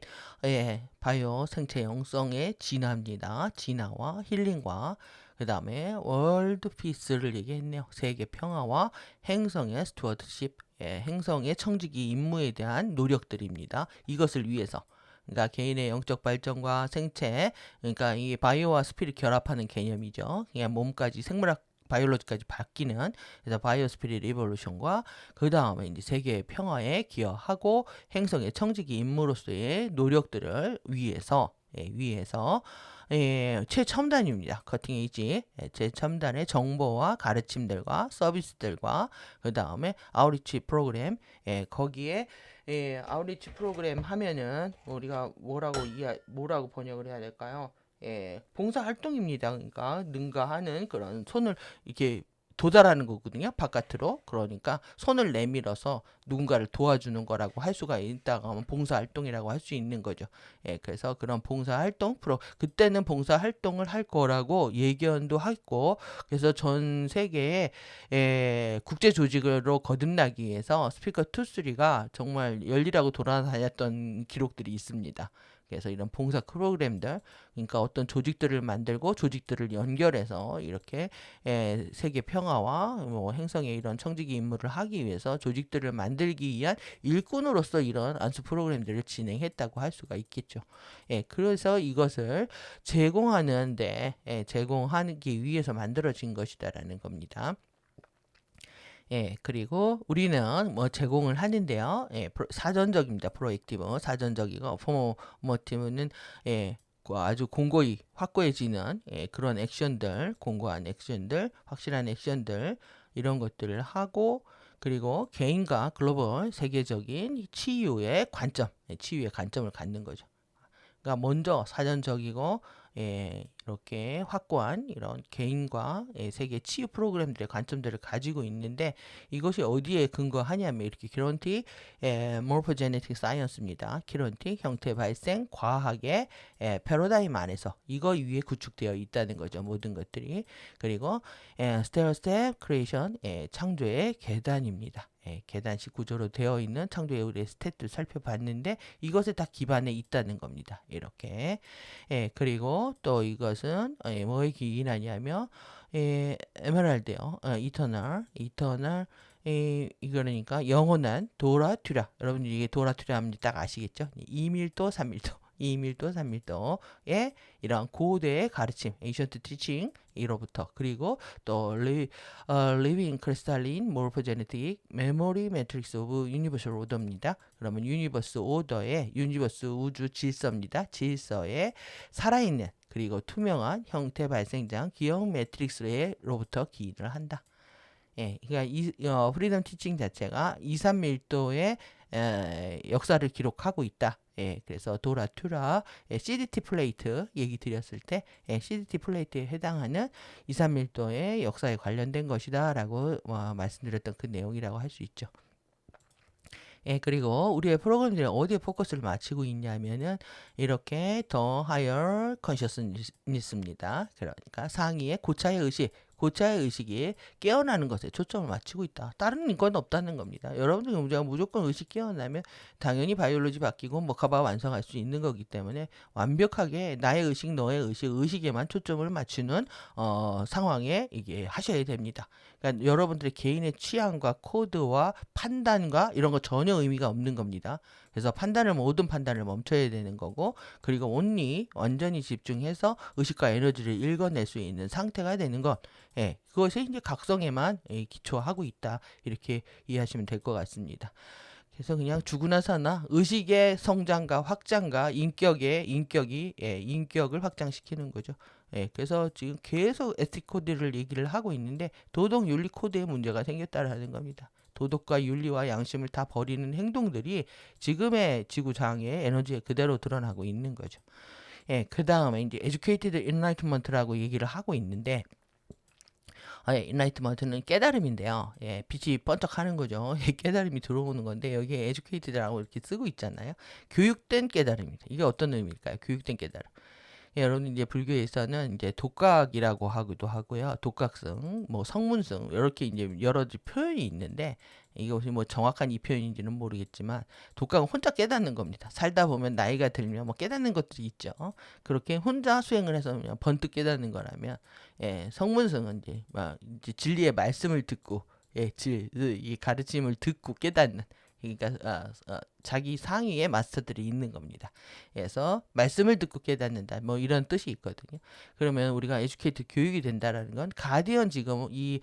바이오 생체 영성의 진화입니다. 진화와 힐링과 그 다음에 월드 피스를 얘기했네요. 세계 평화와 행성의 스튜어드십, 행성의 청지기 임무에 대한 노력들입니다. 이것을 위해서. 그러니까 개인의 영적 발전과 생체, 그러니까 이 바이오와 스피릿 결합하는 개념이죠. 그냥 몸까지 생물학 바이올로지까지 바뀌는 그래서 바이오 스피릿 리볼루션과 그 다음에 이제 세계의 평화에 기여하고 행성의 청지기 임무로서의 노력들을 위해서 최첨단입니다. 커팅 에이지 최첨단의 정보와 가르침들과 서비스들과 그 다음에 아우리치 프로그램 거기에 아우리치 프로그램 하면은 우리가 뭐라고 번역을 해야 될까요? 봉사 활동입니다. 그러니까 능가하는 그런 손을 이렇게 도달하는 거거든요. 바깥으로. 그러니까 손을 내밀어서 누군가를 도와주는 거라고 할 수가 있다가 하면 봉사활동이라고 할 수 있는 거죠. 예, 그래서 그런 봉사활동 그때는 봉사활동을 할 거라고 예견도 했고, 그래서 전 세계에 국제 조직으로 거듭나기 위해서 스피커 2, 3가 정말 열일하고 돌아다녔던 기록들이 있습니다. 그래서 이런 봉사 프로그램들, 그러니까 어떤 조직들을 만들고 조직들을 연결해서 이렇게 세계 평화와 뭐 행성의 이런 청지기 임무를 하기 위해서 조직들을 만들기 위한 일꾼으로서 이런 안수 프로그램들을 진행했다고 할 수가 있겠죠. 예, 그래서 이것을 제공하기 위해서 만들어진 것이다라는 겁니다. 예, 그리고 우리는 뭐 제공을 하는데요. 예, 사전적입니다. 프로액티브 사전적이고 포머티브는 예, 아주 공고히 확고해지는 그런 액션들, 공고한 액션들, 확실한 액션들 이런 것들을 하고, 그리고 개인과 글로벌 세계적인 치유의 관점을 갖는 거죠. 그러니까 먼저 사전적이고 이렇게 확고한 이런 개인과 세계 치유 프로그램들의 관점들을 가지고 있는데, 이것이 어디에 근거하냐면 이렇게 키론틱 모르포제네틱 사이언스입니다. 키론틱 형태 발생 과학의 패러다임 안에서 이거 위에 구축되어 있다는 거죠. 모든 것들이. 그리고 스테어스텝 크리에이션 창조의 계단입니다. 계단식 구조로 되어 있는 창조의 우리의 스탯들 살펴봤는데 이것에 다 기반에 있다는 겁니다. 이렇게. 그리고 또 이것은 뭐에 기인하냐면 에메랄드요. 이터널 이거니까 영원한 도라투라. 여러분들이 이게 도라투라 하면 딱 아시겠죠? 2밀도, 3밀도. 2밀도, 3밀도의 이런 고대의 가르침, 에이션트 티칭 이로부터, 그리고 또 Living Crystalline Morphogenetic Memory Matrix of Universal Order입니다. 그러면 유니버스 오더의 유니버스 우주 질서입니다. 질서에 살아있는 그리고 투명한 형태 발생장 기억 매트릭스로부터 기인을 한다. 예, 그러니까 프리덤 티칭 자체가 2, 3밀도의 역사를 기록하고 있다. 예, 그래서 도라투라 CDT 플레이트 얘기 드렸을 때 CDT 플레이트에 해당하는 2, 3밀도의 역사에 관련된 것이다 라고 말씀드렸던 그 내용이라고 할 수 있죠. 예, 그리고 우리의 프로그램들이 어디에 포커스를 맞추고 있냐면은 이렇게 더 higher consciousness입니다. 그러니까 상위의 고차의 의식이 깨어나는 것에 초점을 맞추고 있다. 다른 건 없다는 겁니다. 여러분들 문제가 무조건 의식 깨어나면 당연히 바이올로지 바뀌고 모카바 완성할 수 있는 거기 때문에 완벽하게 나의 의식, 너의 의식, 의식에만 초점을 맞추는 상황에 이게 하셔야 됩니다. 그러니까 여러분들의 개인의 취향과 코드와 판단과 이런 거 전혀 의미가 없는 겁니다. 그래서 모든 판단을 멈춰야 되는 거고, 그리고 완전히 집중해서 의식과 에너지를 읽어낼 수 있는 상태가 되는 것. 그것이 이제 각성에만 기초하고 있다. 이렇게 이해하시면 될 것 같습니다. 그래서 그냥 주구나서나 의식의 성장과 확장과 인격을 확장시키는 거죠. 그래서 지금 계속 에틱 코드를 얘기를 하고 있는데 도덕 윤리 코드에 문제가 생겼다라는 겁니다. 도덕과 윤리와 양심을 다 버리는 행동들이 지금의 지구상의 에너지에 그대로 드러나고 있는 거죠. 그 다음에 이제 educated enlightenment라고 얘기를 하고 있는데, 인라이트먼트는 깨달음인데요. 빛이 번쩍하는 거죠. 깨달음이 들어오는 건데 여기에 에듀케이티드라고 이렇게 쓰고 있잖아요. 교육된 깨달음입니다. 이게 어떤 의미일까요? 교육된 깨달음. 여러분 이제 불교에서는 이제 독각이라고 하기도 하고요. 독각성, 뭐 성문성 이렇게 이제 여러 가지 표현이 있는데 이것이 뭐 정확한 이 표현인지는 모르겠지만 독각은 혼자 깨닫는 겁니다. 살다 보면 나이가 들면 뭐 깨닫는 것들이 있죠. 그렇게 혼자 수행을 해서 그냥 번뜩 깨닫는 거라면 성문성은 이제 진리의 말씀을 듣고 이 가르침을 듣고 깨닫는, 그러니까 자기 상위의 마스터들이 있는 겁니다. 그래서 말씀을 듣고 깨닫는다, 뭐 이런 뜻이 있거든요. 그러면 우리가 에듀케이트 교육이 된다라는 건 가디언, 지금 이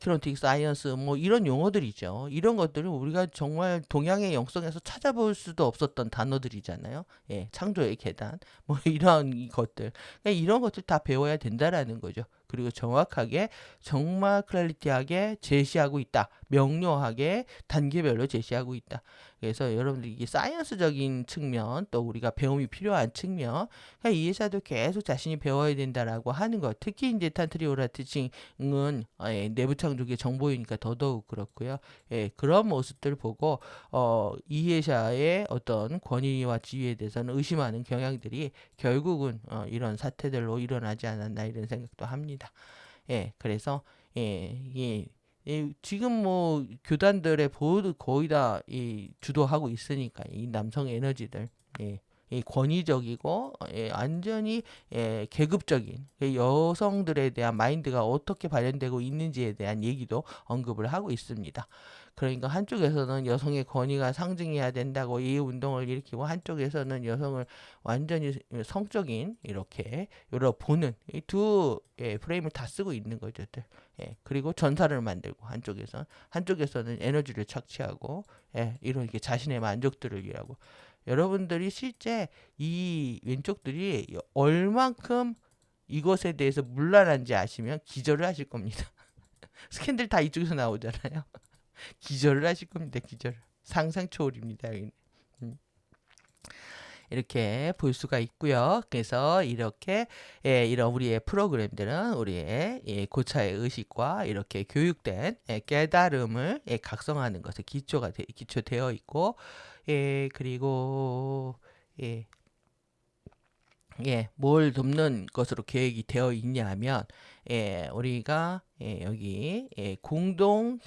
키론틱 사이언스 뭐 이런 용어들이죠. 이런 것들을 우리가 정말 동양의 영성에서 찾아볼 수도 없었던 단어들이잖아요. 창조의 계단 뭐 이런 것들, 그러니까 이런 것들 다 배워야 된다라는 거죠. 그리고 정확하게 정말 클래리티하게 제시하고 있다. 명료하게 단계별로 제시하고 있다. 그래서 여러분들 이게 사이언스적인 측면 또 우리가 배움이 필요한 측면 그러니까 이해자도 계속 자신이 배워야 된다라고 하는 것 특히 이제 탄트리 오라 티칭은 내부 창조의 정보이니까 더더욱 그렇고요. 예, 그런 모습들 보고 이해자의 어떤 권위와 지위에 대해서는 의심하는 경향들이 결국은 이런 사태들로 일어나지 않았나 이런 생각도 합니다. 예, 그래서 지금 뭐 교단들의 보호도 거의 다 주도하고 있으니까 이 남성 에너지들 이 권위적이고 완전히 계급적인 여성들에 대한 마인드가 어떻게 발현되고 있는지에 대한 얘기도 언급을 하고 있습니다. 그러니까 한쪽에서는 여성의 권위가 상징해야 된다고 이 운동을 일으키고 한쪽에서는 여성을 완전히 성적인 이렇게 열어보는 이 두 프레임을 다 쓰고 있는 거죠. 그리고 전사를 만들고 한쪽에서는 에너지를 착취하고 이렇게 자신의 만족들을 위하고 여러분들이 실제 이 왼쪽들이 얼만큼 이것에 대해서 문란한지 아시면 기절을 하실 겁니다. 스캔들 다 이쪽에서 나오잖아요. 기절을 하실 겁니다. 기절. 상상 초월입니다. 이렇게 볼 수가 있고요. 그래서 이렇게 이런 우리의 프로그램들은 우리의 고차의 의식과 이렇게 교육된 깨달음을 각성하는 것에 기초되어 있고 그리고 예, 뭘 돕는 것으로 계획이 되어 있냐면, 우리가 여기 공동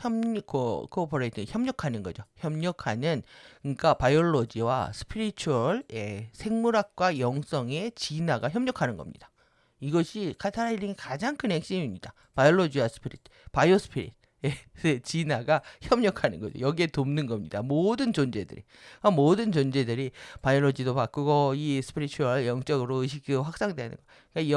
코오퍼레이트 협력하는 거죠. 협력하는 그러니까 바이올로지와 스피리추얼 생물학과 영성의 진화가 협력하는 겁니다. 이것이 카타라일링의 가장 큰 핵심입니다. 바이올로지와 바이오 스피릿. 진화가 협력하는 거죠. 여기에 돕는 겁니다. 모든 존재들이 바이올로지도 바꾸고 이 스피리추얼 영적으로 의식이 확산되는 거. 그러니까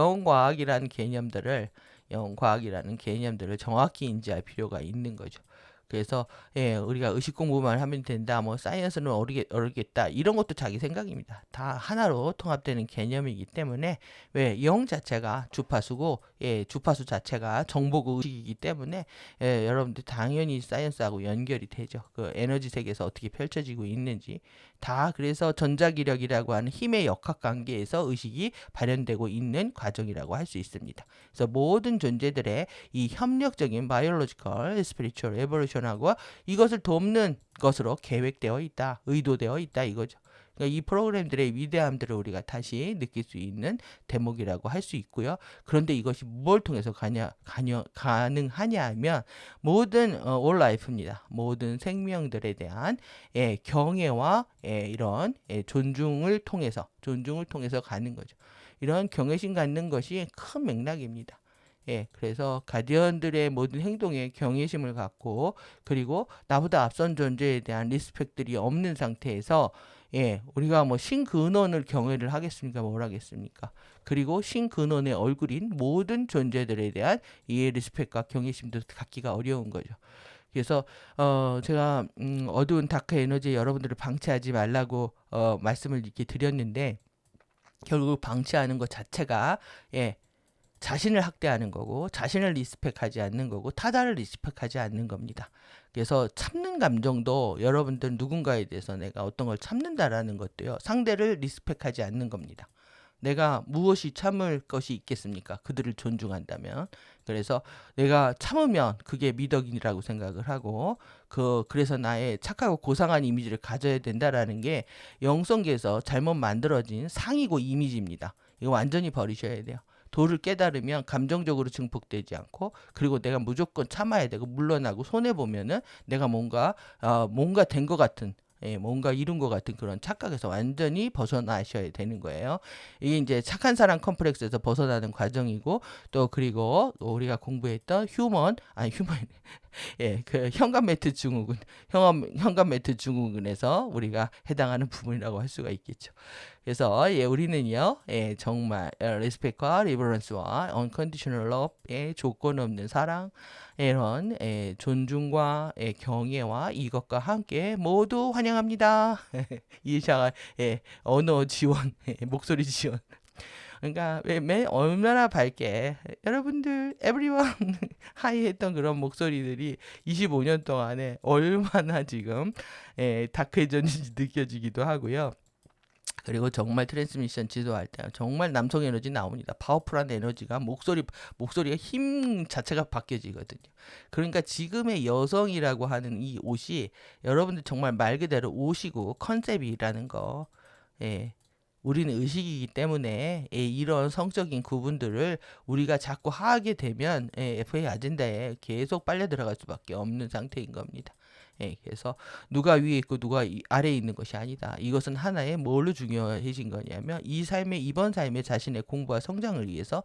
영과학이라는 개념들을 정확히 인지할 필요가 있는 거죠. 그래서 우리가 의식 공부만 하면 된다. 뭐 사이언스는 어렵겠다. 이런 것도 자기 생각입니다. 다 하나로 통합되는 개념이기 때문에 왜 영 자체가 주파수고 주파수 자체가 정보고 의식이기 때문에 여러분들 당연히 사이언스하고 연결이 되죠. 그 에너지 세계에서 어떻게 펼쳐지고 있는지 다 그래서 전자기력이라고 하는 힘의 역학관계에서 의식이 발현되고 있는 과정이라고 할 수 있습니다. 그래서 모든 존재들의 이 협력적인 바이올로지컬, 스피리추얼, 에볼루션하고 이것을 돕는 것으로 계획되어 있다, 의도되어 있다 이거죠. 그러니까 이 프로그램들의 위대함들을 우리가 다시 느낄 수 있는 대목이라고 할 수 있고요. 그런데 이것이 뭘 통해서 가능하냐 하면 모든 all life입니다. 모든 생명들에 대한 경애와 이런 존중을 통해서 가는 거죠. 이런 경외심 갖는 것이 큰 맥락입니다. 그래서 가디언들의 모든 행동에 경외심을 갖고 그리고 나보다 앞선 존재에 대한 리스펙들이 없는 상태에서 우리가 뭐 신근원을 경외를 하겠습니까? 뭘 하겠습니까? 그리고 신근원의 얼굴인 모든 존재들에 대한 이해, 리스펙과 경외심도 갖기가 어려운 거죠. 그래서 제가 어두운 다크 에너지에 여러분들을 방치하지 말라고 말씀을 이렇게 드렸는데 결국 방치하는 것 자체가 자신을 학대하는 거고 자신을 리스펙하지 않는 거고 타다를 리스펙하지 않는 겁니다. 그래서 참는 감정도 여러분들 누군가에 대해서 내가 어떤 걸 참는다라는 것도요. 상대를 리스펙하지 않는 겁니다. 내가 무엇이 참을 것이 있겠습니까? 그들을 존중한다면. 그래서 내가 참으면 그게 미덕이라고 생각을 하고 그래서 나의 착하고 고상한 이미지를 가져야 된다라는 게 영성계에서 잘못 만들어진 상이고 이미지입니다. 이거 완전히 버리셔야 돼요. 도를 깨달으면 감정적으로 증폭되지 않고 그리고 내가 무조건 참아야 되고 물러나고 손해보면은 내가 뭔가 된 것 같은 뭔가 이룬 것 같은 그런 착각에서 완전히 벗어나셔야 되는 거예요. 이게 이제 착한 사람 컴플렉스에서 벗어나는 과정이고 또 그리고 우리가 공부했던 휴먼 그 현감 매트 증후군 현감 매트 증후군에서 우리가 해당하는 부분이라고 할 수가 있겠죠. 그래서 우리는요 정말 리스펙과 리버런스와 언컨디셔널 러브의 조건 없는 사랑 이런 존중과 경애와 이것과 함께 모두 환영합니다. 이샤가 언어 지원 목소리 지원 그러니까 얼마나 밝게 여러분들 everyone 하이 했던 그런 목소리들이 25년 동안에 얼마나 지금 다크해졌는지 느껴지기도 하고요. 그리고 정말 트랜스미션 지도할 때 정말 남성 에너지 나옵니다. 파워풀한 에너지가 목소리가 힘 자체가 바뀌어지거든요. 그러니까 지금의 여성이라고 하는 이 옷이 여러분들 정말 말 그대로 옷이고 컨셉이라는 거. 예. 우리는 의식이기 때문에 이런 성적인 구분들을 우리가 자꾸 하게 되면 FA 아젠다에 계속 빨려 들어갈 수밖에 없는 상태인 겁니다. 그래서 누가 위에 있고 누가 아래에 있는 것이 아니다. 이것은 하나의 뭘로 중요해진 거냐면 이번 삶의 자신의 공부와 성장을 위해서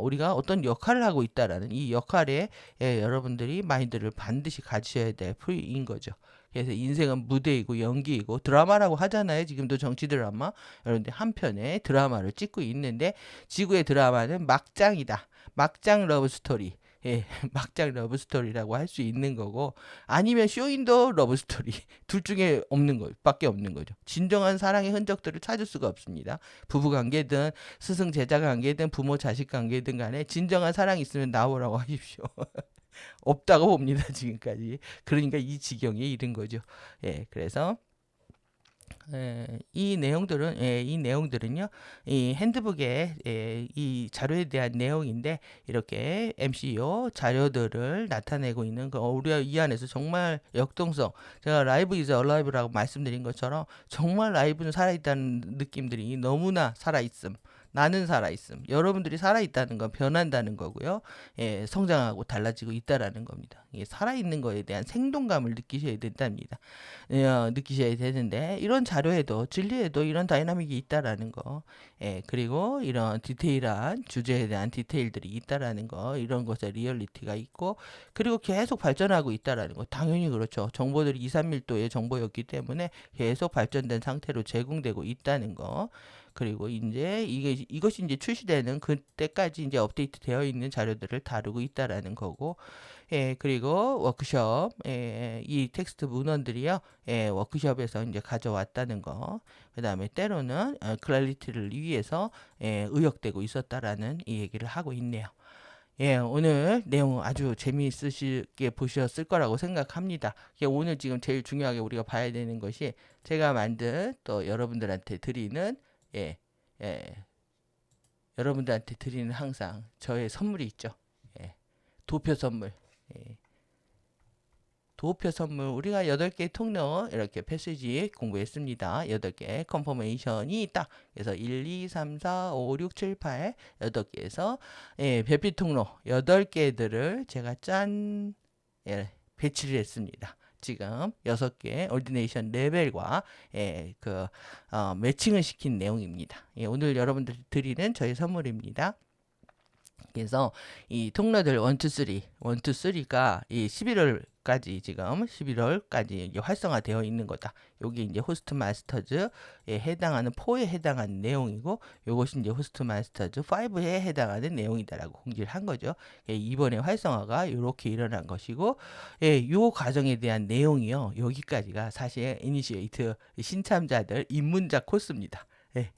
우리가 어떤 역할을 하고 있다라는 이 역할에 여러분들이 마인드를 반드시 가지셔야 될 풀인 거죠. 그래서 인생은 무대이고 연기이고 드라마라고 하잖아요. 지금도 정치 드라마. 여러분들 한편의 드라마를 찍고 있는데 지구의 드라마는 막장이다. 막장 러브 스토리. 막장 러브 스토리라고 할 수 있는 거고 아니면 쇼인더 러브 스토리 둘 중에 없는 거 밖에 없는 거죠. 진정한 사랑의 흔적들을 찾을 수가 없습니다. 부부 관계든 스승 제자 관계든 부모 자식 관계든 간에 진정한 사랑이 있으면 나오라고 하십시오. 없다고 봅니다, 지금까지. 그러니까 이 지경에 이른 거죠. 그래서 이 내용들은요, 이 핸드북의 이 자료에 대한 내용인데 이렇게 MCO 자료들을 나타내고 있는 우리가 이 안에서 정말 역동성, 제가 라이브 이즈 얼라이브라고 말씀드린 것처럼 정말 라이브는 살아있다는 느낌들이 너무나 살아있음. 나는 살아있음. 여러분들이 살아있다는 건 변한다는 거고요. 성장하고 달라지고 있다라는 겁니다. 살아있는 거에 대한 생동감을 느끼셔야 된답니다. 느끼셔야 되는데 이런 자료에도 진리에도 이런 다이나믹이 있다라는 거. 그리고 이런 디테일한 주제에 대한 디테일들이 있다라는 거. 이런 것에 리얼리티가 있고 그리고 계속 발전하고 있다라는 거. 당연히 그렇죠. 정보들이 2, 3밀도의 정보였기 때문에 계속 발전된 상태로 제공되고 있다는 거. 그리고 이제 이것이 이제 출시되는 그때까지 이제 업데이트 되어 있는 자료들을 다루고 있다라는 거고, 그리고 워크숍, 이 텍스트 문헌들이요, 워크숍에서 이제 가져왔다는 거, 그 다음에 때로는 클래리티를 위해서 의역되고 있었다라는 이 얘기를 하고 있네요. 오늘 내용 아주 재미있으시게 보셨을 거라고 생각합니다. 오늘 지금 제일 중요하게 우리가 봐야 되는 것이 제가 만든 또 여러분들한테 드리는 예, 예, 여러분들한테 드리는 항상 저의 선물이 있죠. 도표 선물. 도표 선물 우리가 8개 통로 이렇게 패시지 공부했습니다. 8개 컨퍼메이션이 있다. 그래서 1, 2, 3, 4, 5, 6, 7, 8 8개에서 별빛 통로 8개들을 제가 배치를 했습니다. 지금 6개 올디네이션 레벨과 매칭을 시킨 내용입니다. 오늘 여러분들 드리는 저의 선물입니다. 그래서 이 통로들 1, 2, 3, 1, 2, 3가 이 11월까지 지금 11월까지 활성화되어 있는 거다. 여기 이제 호스트 마스터즈에 해당하는 4에 해당하는 내용이고 요것이 이제 호스트 마스터즈 5에 해당하는 내용이다라고 공지를 한 거죠. 이번에 활성화가 이렇게 일어난 것이고 요 과정에 대한 내용이요. 여기까지가 사실 이니시에이트 신참자들 입문자 코스입니다.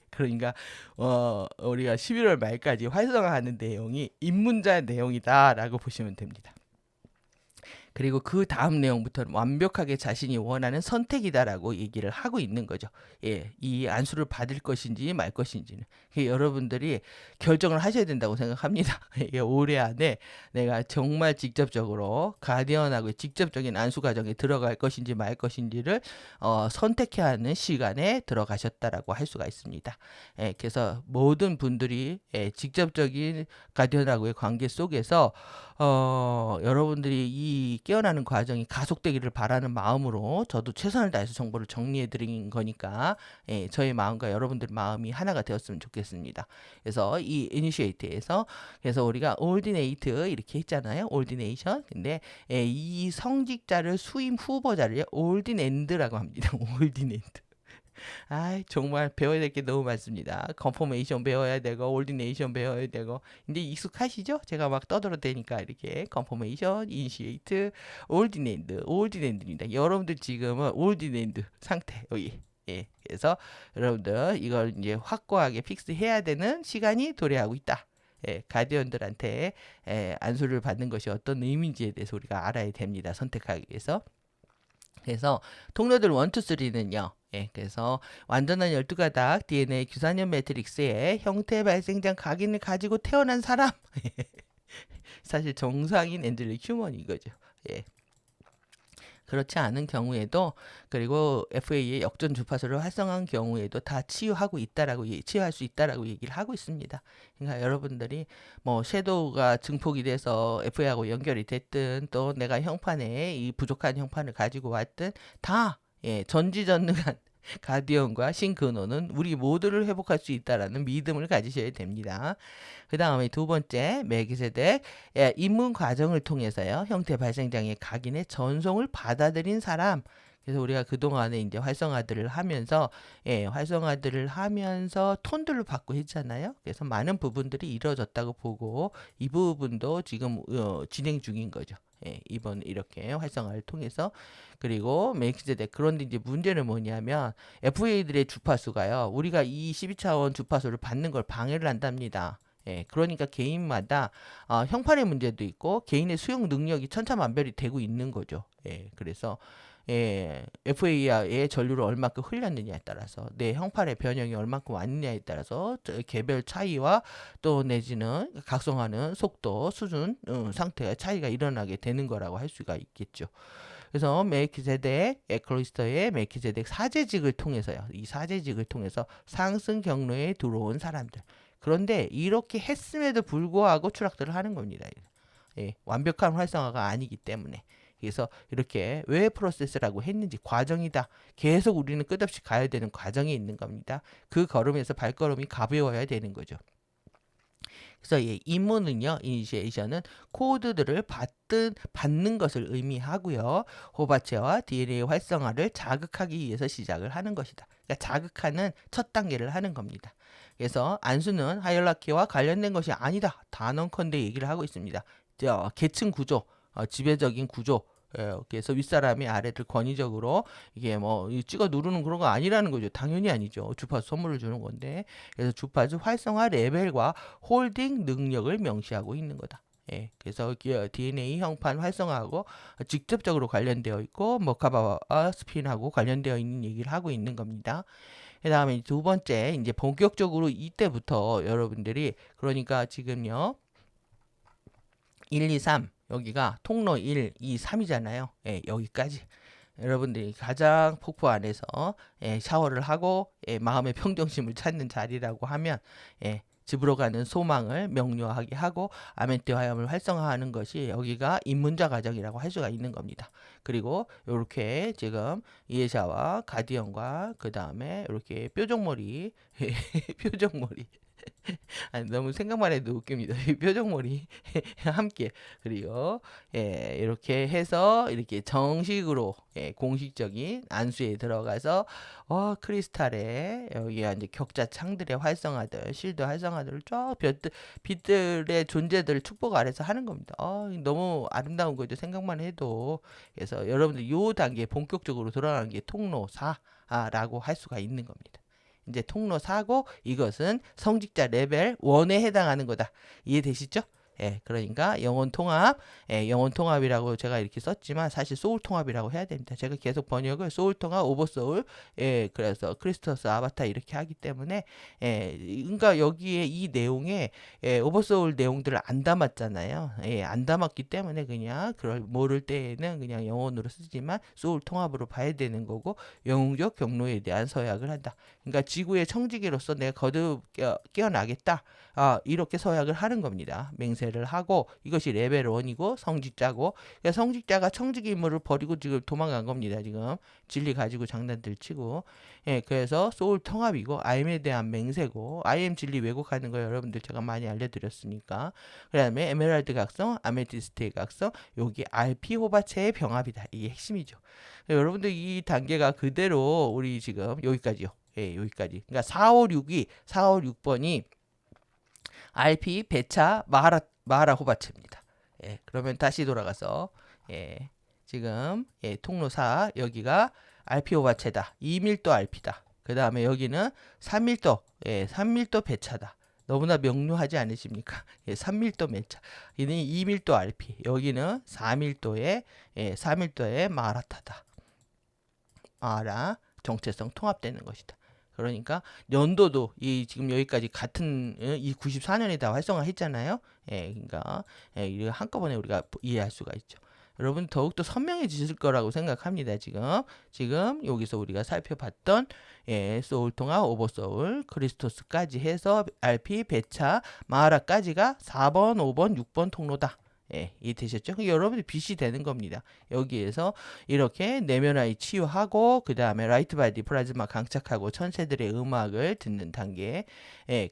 그러니까 우리가 11월 말까지 활성화하는 내용이 입문자 내용이다라고 보시면 됩니다. 그리고 그 다음 내용부터는 완벽하게 자신이 원하는 선택이다라고 얘기를 하고 있는 거죠. 이 안수를 받을 것인지 말 것인지는 여러분들이 결정을 하셔야 된다고 생각합니다. 올해 안에 내가 정말 직접적으로 가디언하고 직접적인 안수 과정에 들어갈 것인지 말 것인지를 선택해야 하는 시간에 들어가셨다라고 할 수가 있습니다. 그래서 모든 분들이 직접적인 가디언하고의 관계 속에서 여러분들이 이 깨어나는 과정이 가속되기를 바라는 마음으로 저도 최선을 다해서 정보를 정리해 드린 거니까 저의 마음과 여러분들 마음이 하나가 되었으면 좋겠습니다. 그래서 이 이니시에이트에서 그래서 우리가 올디네이트 이렇게 했잖아요. 올디네이션. 근데 이 성직자를 수임 후보자를 올디넨드라고 합니다. 올디넨드. 정말 배워야 될 게 너무 많습니다. 컨포메이션 배워야 되고 올디네이션 배워야 되고 이제 익숙하시죠? 제가 막 떠들어대니까 이렇게 컨포메이션, 이니시에이트, 올디네이드입니다. 여러분들 지금은 올디네이드 상태 여기 예, 그래서 여러분들 이걸 이제 확고하게 픽스해야 되는 시간이 도래하고 있다. 예, 가디언들한테 안수를 받는 것이 어떤 의미인지에 대해서 우리가 알아야 됩니다. 선택하기 위해서. 그래서 통로들 1, 2, 3는요. 예, 그래서 완전한 12가닥 DNA 규산염 매트릭스의 형태 발생장 각인을 가지고 태어난 사람. 사실 정상인 엔젤릭 휴먼인 거죠. 예. 그렇지 않은 경우에도 그리고 FA의 역전 주파수를 활성화한 경우에도 다 치유하고 있다라고 치유할 수 있다라고 얘기를 하고 있습니다. 그러니까 여러분들이 뭐 섀도우가 증폭이 돼서 FA하고 연결이 됐든 또 내가 형판에 이 부족한 형판을 가지고 왔든 다 전지전능한 가디언과 신근호는 우리 모두를 회복할 수 있다라는 믿음을 가지셔야 됩니다. 그 다음에 두 번째, 멜기세덱 입문 과정을 통해서요 형태 발생장의 각인의 전송을 받아들인 사람. 그래서 우리가 그동안에 이제 활성화들을 하면서 활성화들을 하면서 톤들을 받고 했잖아요. 그래서 많은 부분들이 이루어졌다고 보고 이 부분도 지금 진행 중인 거죠. 이번 이렇게 활성화를 통해서. 그리고 멜키세덱. 그런데 이제 문제는 뭐냐면 FA들의 주파수가요. 우리가 이 12차원 주파수를 받는 걸 방해를 한답니다. 그러니까 개인마다 형판의 문제도 있고 개인의 수용 능력이 천차만별이 되고 있는 거죠. 그래서 FA의 전류를 얼마큼 흘렸느냐에 따라서 내 형판의 변형이 얼마큼 왔느냐에 따라서 개별 차이와 또 내지는 각성하는 속도, 수준, 상태의 차이가 일어나게 되는 거라고 할 수가 있겠죠. 그래서 멜키세덱 에클로이스터의 멜키세덱 사제직을 통해서요. 이 사제직을 통해서 상승 경로에 들어온 사람들. 그런데 이렇게 했음에도 불구하고 추락들을 하는 겁니다. 완벽한 활성화가 아니기 때문에. 그래서 이렇게 왜 프로세스라고 했는지 과정이다. 계속 우리는 끝없이 가야 되는 과정이 있는 겁니다. 그 걸음에서 발걸음이 가벼워야 되는 거죠. 그래서 임무는요, 이니시에이션은 코드들을 받는 것을 의미하고요. 호바체와 DNA 활성화를 자극하기 위해서 시작을 하는 것이다. 그러니까 자극하는 첫 단계를 하는 겁니다. 그래서 안수는 하이라키와 관련된 것이 아니다. 단언컨대 얘기를 하고 있습니다. 계층 구조, 지배적인 구조. 그래서 윗사람이 아래를 권위적으로 이게 뭐 찍어 누르는 그런 거 아니라는 거죠. 당연히 아니죠. 주파수 선물을 주는 건데. 그래서 주파수 활성화 레벨과 홀딩 능력을 명시하고 있는 거다. 그래서 DNA 형판 활성화하고 직접적으로 관련되어 있고 머카바와 스핀하고 관련되어 있는 얘기를 하고 있는 겁니다. 그 다음에 두 번째, 이제 본격적으로 이때부터 여러분들이, 그러니까 지금요, 1, 2, 3, 여기가 통로 1, 2, 3이잖아요. 여기까지. 여러분들이 가장 폭포 안에서 샤워를 하고 마음의 평정심을 찾는 자리라고 하면 집으로 가는 소망을 명료하게 하고 아멘떼 화염을 활성화하는 것이 여기가 입문자 과정이라고 할 수가 있는 겁니다. 그리고 이렇게 지금 이에샤와 가디언과 그 다음에 이렇게 뾰족머리 뾰족머리 아니, 너무 생각만 해도 웃깁니다. 표정머리 함께. 그리고 이렇게 해서 이렇게 정식으로 공식적인 안수에 들어가서 크리스탈에 여기가 이제 격자 창들의 활성화들, 실드 활성화들을 쫙 빛들의 존재들을 축복 아래서 하는 겁니다. 너무 아름다운 거죠. 생각만 해도. 그래서 여러분들 요 단계에 본격적으로 들어가는 게 통로 4라고 할 수가 있는 겁니다. 이제 통로 4고 이것은 성직자 레벨 1에 해당하는 거다. 이해되시죠? 그러니까 영혼 통합, 영혼 통합이라고 제가 이렇게 썼지만 사실 소울 통합이라고 해야 됩니다. 제가 계속 번역을 소울 통합, 오버소울, 그래서 크리스토스 아바타 이렇게 하기 때문에, 그러니까 여기에 이 내용에 오버소울 내용들을 안 담았잖아요. 안 담았기 때문에 그냥 그걸 모를 때에는 그냥 영혼으로 쓰지만 소울 통합으로 봐야 되는 거고 영웅적 경로에 대한 서약을 한다. 그러니까 지구의 청지기로서 내가 거듭 깨어나겠다. 이렇게 서약을 하는 겁니다. 맹세를 하고 이것이 레벨 1이고 성직자고, 그러니까 성직자가 청지기 임무를 버리고 지금 도망간 겁니다. 지금 진리 가지고 장난들 치고. 그래서 소울 통합이고 IM에 대한 맹세고, IM 진리 왜곡하는 거 여러분들 제가 많이 알려드렸으니까. 그 다음에 에메랄드 각성, 아메티스트의 각성, 여기 RP 호바체의 병합이다. 이게 핵심이죠. 여러분들 이 단계가 그대로 우리 지금 여기까지요. 여기까지. 그러니까 4, 5, 6번이 RP 배차 마하라 호바체입니다. 그러면 다시 돌아가서 지금 통로 4 여기가 RP 오바체다. 2밀도 RP다. 그 다음에 여기는 3밀도, 3밀도 배차다. 너무나 명료하지 않으십니까? 3밀도 매차. 얘는 2밀도 RP. 여기는 4밀도의 4밀도의 마라타다. 마라 정체성 통합되는 것이다. 그러니까 연도도 이 지금 여기까지 같은 이 94년에 다 활성화했잖아요. 그러니까 이거 한꺼번에 우리가 이해할 수가 있죠. 여러분 더욱더 선명해지실 거라고 생각합니다. 지금 여기서 우리가 살펴봤던 소울통합, 오버소울, 크리스토스까지 해서 RP, 배차, 마하라까지가 4번, 5번, 6번 통로다. 이해되셨죠? 여러분이 빛이 되는 겁니다. 여기에서 이렇게 내면화의 치유하고 그 다음에 라이트 바디 플라즈마 강착하고 천체들의 음악을 듣는 단계.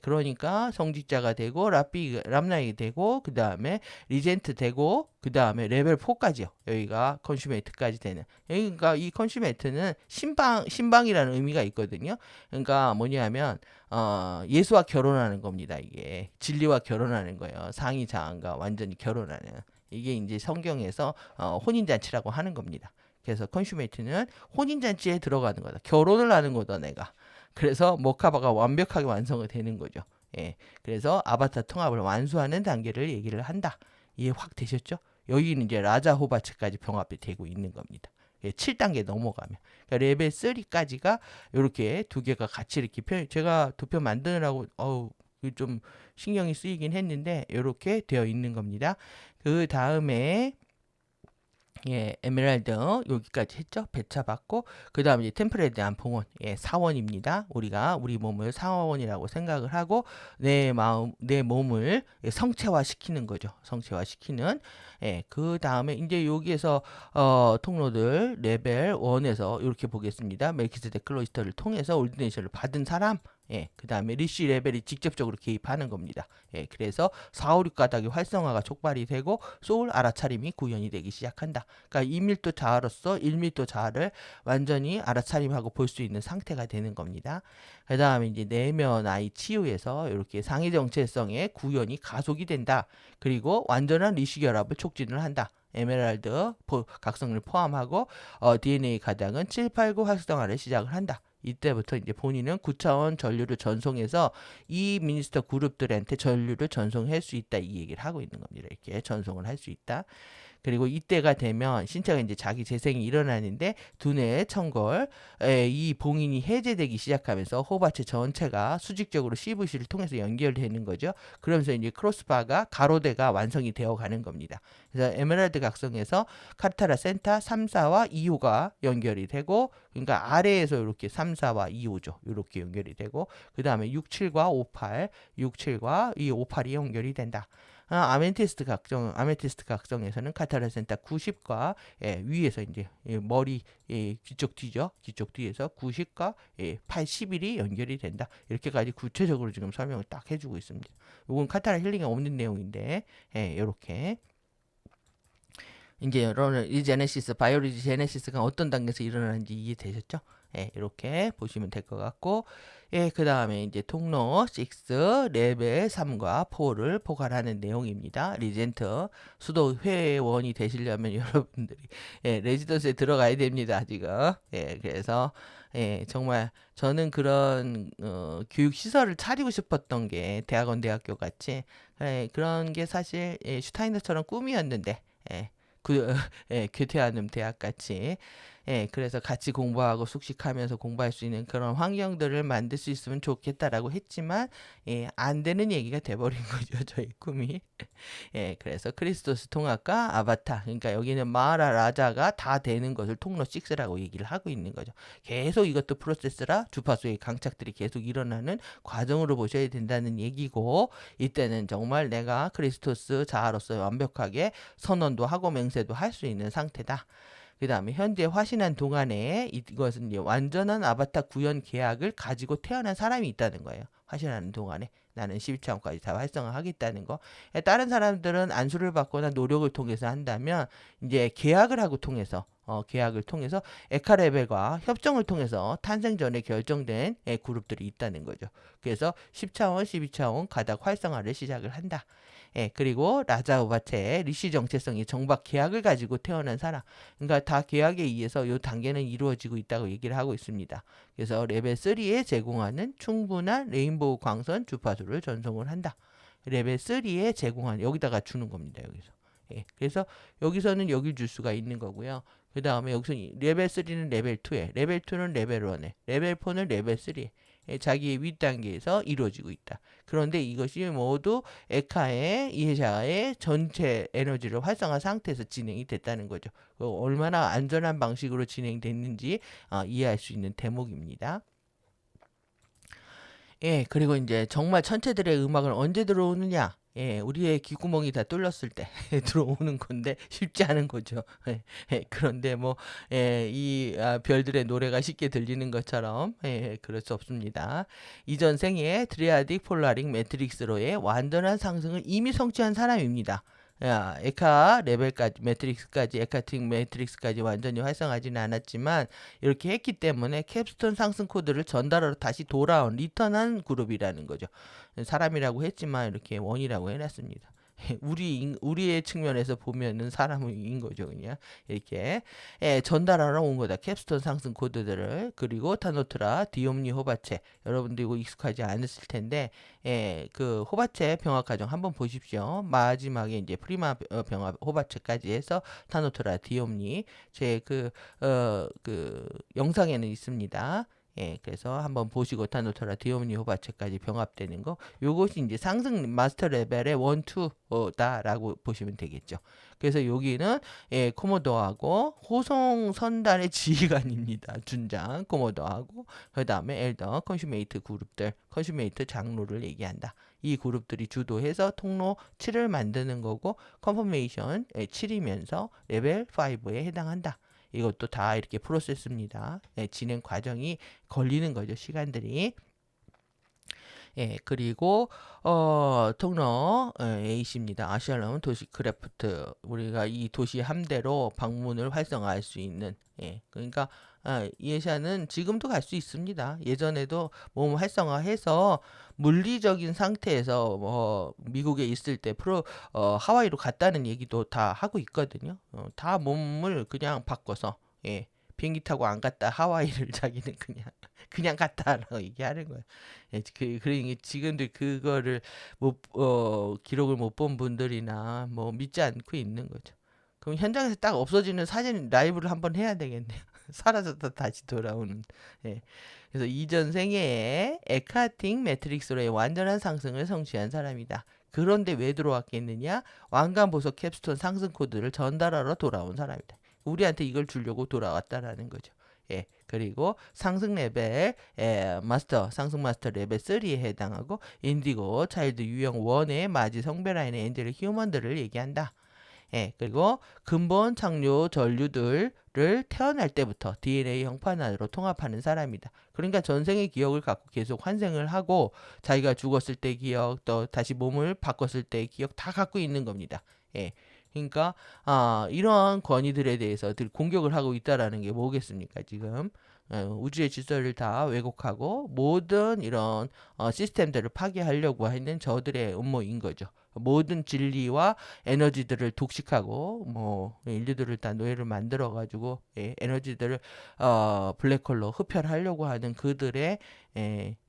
그러니까 성직자가 되고 람나이 되고 그 다음에 리젠트 되고 그 다음에 레벨 4까지요. 여기가 컨슈메이트까지 되는. 그러니까 이 컨슈메이트는 신방이라는 의미가 있거든요. 그러니까 뭐냐면 예수와 결혼하는 겁니다. 이게 진리와 결혼하는 거예요. 상이 자아가 완전히 결혼하는. 이게 이제 성경에서 혼인잔치라고 하는 겁니다. 그래서 컨슈메이트는 혼인잔치에 들어가는 거다. 결혼을 하는 거다 내가. 그래서 모카바가 완벽하게 완성이 되는 거죠. 그래서 아바타 통합을 완수하는 단계를 얘기를 한다. 이해 확 되셨죠? 여기는 이제 라자 호바츠까지 병합이 되고 있는 겁니다. 7단계 넘어가면 그러니까 레벨 3까지가 이렇게 두 개가 같이 이렇게 제가 도표 만드느라고 좀 신경이 쓰이긴 했는데 이렇게 되어 있는 겁니다. 그 다음에 에메랄드 여기까지 했죠. 배차 받고 그 다음에 템플에 대한 봉헌 사원입니다. 우리가 우리 몸을 사원이라고 생각을 하고 내 몸을 성체화 시키는 거죠. 성체화 시키는. 그 다음에 이제 여기에서 통로들 레벨 1에서 이렇게 보겠습니다. 멜키세덱 클로이스터를 통해서 올디네이션을 받은 사람. 그 다음에 리시 레벨이 직접적으로 개입하는 겁니다. 그래서 4, 5, 6가닥이 활성화가 촉발이 되고 소울 알아차림이 구현이 되기 시작한다. 그러니까 2밀도 자아로서 1밀도 자아를 완전히 알아차림하고 볼 수 있는 상태가 되는 겁니다. 그 다음에 이제 내면 아이 치유에서 이렇게 상위 정체성의 구현이 가속이 된다. 그리고 완전한 리시 결합을 촉진을 한다. 에메랄드 각성을 포함하고 DNA 가닥은 7, 8, 9 활성화를 시작을 한다. 이때부터 이제 본인은 9차원 전류를 전송해서 이 미니스터 그룹들한테 전류를 전송할 수 있다 이 얘기를 하고 있는 겁니다. 이렇게 전송을 할 수 있다. 그리고 이때가 되면 신체가 이제 자기 재생이 일어나는데 두뇌의 청골 이 봉인이 해제되기 시작하면서 호바체 전체가 수직적으로 CVC를 통해서 연결되는 거죠. 그러면서 이제 크로스바가 가로대가 완성이 되어 가는 겁니다. 그래서 에메랄드 각성에서 카타라 센터 3, 4와 2호가 연결이 되고 그러니까 아래에서 이렇게 3, 4와 2호죠. 이렇게 연결이 되고 그 다음에 6, 7과 5, 8, 6, 7과 이 5, 8이 연결이 된다. 아메티스트 각성에서는 카타라 센터 90과 위에서 이제 머리 뒤쪽 뒤죠. 뒤쪽 뒤에서 90과 81이 연결이 된다. 이렇게까지 구체적으로 지금 설명을 딱 해주고 있습니다. 이건 카타라 힐링에 없는 내용인데 이렇게 이제 이 제네시스, 바이오로지 제네시스가 어떤 단계에서 일어나는지 이해되셨죠? 이렇게 보시면 될 것 같고, 그 다음에 이제 통로 6, 레벨 3과 4를 포괄하는 내용입니다. 리젠트, 수도 회원이 되시려면 여러분들이, 레지던스에 들어가야 됩니다, 지금. 그래서, 정말 저는 그런, 교육시설을 차리고 싶었던 게 대학원, 대학교 같이, 그런 게 사실, 슈타이너처럼 꿈이었는데, 교태하는 대학 같이 그래서 같이 공부하고 숙식하면서 공부할 수 있는 그런 환경들을 만들 수 있으면 좋겠다라고 했지만 안 되는 얘기가 돼버린 거죠 저희 꿈이. 그래서 크리스토스 통합과 아바타 그러니까 여기는 마하라 라자가 다 되는 것을 통로 6라고 얘기를 하고 있는 거죠. 계속 이것도 프로세스라 주파수의 강착들이 계속 일어나는 과정으로 보셔야 된다는 얘기고 이때는 정말 내가 크리스토스 자아로서 완벽하게 선언도 하고 맹세도 할 수 있는 상태다. 그 다음에 현재 화신한 동안에 이것은 이제 완전한 아바타 구현 계약을 가지고 태어난 사람이 있다는 거예요. 화신하는 동안에 나는 12차원까지 다 활성화하겠다는 거. 다른 사람들은 안수를 받거나 노력을 통해서 한다면 이제 계약을 하고 통해서 계약을 통해서 에카 레벨과 협정을 통해서 탄생 전에 결정된 그룹들이 있다는 거죠. 그래서 10차원, 12차원 가닥 활성화를 시작을 한다. 그리고 라자 우바체의 리시 정체성이 정박 계약을 가지고 태어난 사람. 그러니까 다 계약에 의해서 이 단계는 이루어지고 있다고 얘기를 하고 있습니다. 그래서 레벨 3에 제공하는 충분한 레인보우 광선 주파수를 전송을 한다. 레벨 3에 제공하는 여기다가 주는 겁니다. 여기서. 그래서 여기서는 여기 줄 수가 있는 거고요. 그 다음에 여기서 레벨 3는 레벨 2에, 레벨 2는 레벨 1에, 레벨 4는 레벨 3에 자기의 윗단계에서 이루어지고 있다. 그런데 이것이 모두 에카의 이해샤의 전체 에너지를 활성화 상태에서 진행이 됐다는 거죠. 얼마나 안전한 방식으로 진행됐는지 이해할 수 있는 대목입니다. 그리고 이제 정말 천체들의 음악은 언제 들어오느냐? 우리의 귓구멍이 다 뚫렸을 때 들어오는 건데 쉽지 않은 거죠. 그런데 뭐, 이 별들의 노래가 쉽게 들리는 것처럼, 그럴 수 없습니다. 이전 생에 드리아딕 폴라릭 매트릭스로의 완전한 상승을 이미 성취한 사람입니다. 에카 레벨까지 매트릭스까지 에카틱 매트릭스까지 완전히 활성하지는 않았지만 이렇게 했기 때문에 캡스톤 상승 코드를 전달하러 다시 돌아온 리턴한 그룹이라는 거죠. 사람이라고 했지만 이렇게 원이라고 해놨습니다. 우리의 측면에서 보면은 사람인 거죠, 그냥 이렇게 전달하러 온 거다. 캡스톤 상승 코드들을. 그리고 타노트라, 디옴니, 호바체. 여러분들 이거 익숙하지 않으실 텐데 그 호바체 병합 과정 한번 보십시오. 마지막에 이제 프리마 병합 호바체까지 해서 타노트라, 디옴니 제 그 영상에는 있습니다. 그래서 한번 보시고 타노토라 디오미니 호바체까지 병합되는 거 요것이 이제 상승 마스터 레벨의 1, 2다라고 보시면 되겠죠. 그래서 여기는 코모도하고 호송 선단의 지휘관입니다. 준장 코모도하고 그 다음에 엘더 컨슈메이트 그룹들 컨슈메이트 장로를 얘기한다. 이 그룹들이 주도해서 통로 7을 만드는 거고 컨퍼메이션 7이면서 레벨 5에 해당한다. 이것도 다 이렇게 프로세스입니다. 진행 과정이 걸리는 거죠. 시간들이. 그리고 통로 A씨입니다. 아시알람 도시 크래프트. 우리가 이 도시 함대로 방문을 활성화할 수 있는 그러니까 이에샤는 지금도 갈 수 있습니다. 예전에도 몸 활성화해서 물리적인 상태에서 미국에 있을 때 하와이로 갔다는 얘기도 다 하고 있거든요. 다 몸을 그냥 바꿔서 비행기 타고 안 갔다 하와이를 자기는 그냥 갔다라고 얘기하는 거예요. 그러니까 지금도 그거를 기록을 못 본 분들이나 뭐 믿지 않고 있는 거죠. 그럼 현장에서 딱 없어지는 사진 라이브를 한번 해야 되겠네요. 사라졌다 다시 돌아오는. 그래서 이전 생애에 에카팅 매트릭스로의 완전한 상승을 성취한 사람이다. 그런데 왜 들어왔겠느냐? 왕관 보석 캡스톤 상승 코드를 전달하러 돌아온 사람이다. 우리한테 이걸 주려고 돌아왔다라는 거죠. 그리고 상승 레벨 마스터 상승 마스터 레벨 3에 해당하고 인디고 차일드 유형 1의 마지 성별라인의 엔젤 휴먼들을 얘기한다. 그리고 근본 창조 전류들을 태어날 때부터 DNA 형판 안으로 통합하는 사람이다. 그러니까 전생의 기억을 갖고 계속 환생을 하고 자기가 죽었을 때 기억 또 다시 몸을 바꿨을 때의 기억 다 갖고 있는 겁니다. 그러니까 이러한 권위들에 대해서 공격을 하고 있다라는 게 뭐겠습니까? 지금 우주의 질서를 다 왜곡하고 모든 이런 시스템들을 파괴하려고 하는 저들의 음모인 거죠. 모든 진리와 에너지들을 독식하고 뭐 인류들을 다 노예를 만들어 가지고 에너지들을 블랙홀로 흡혈하려고 하는 그들의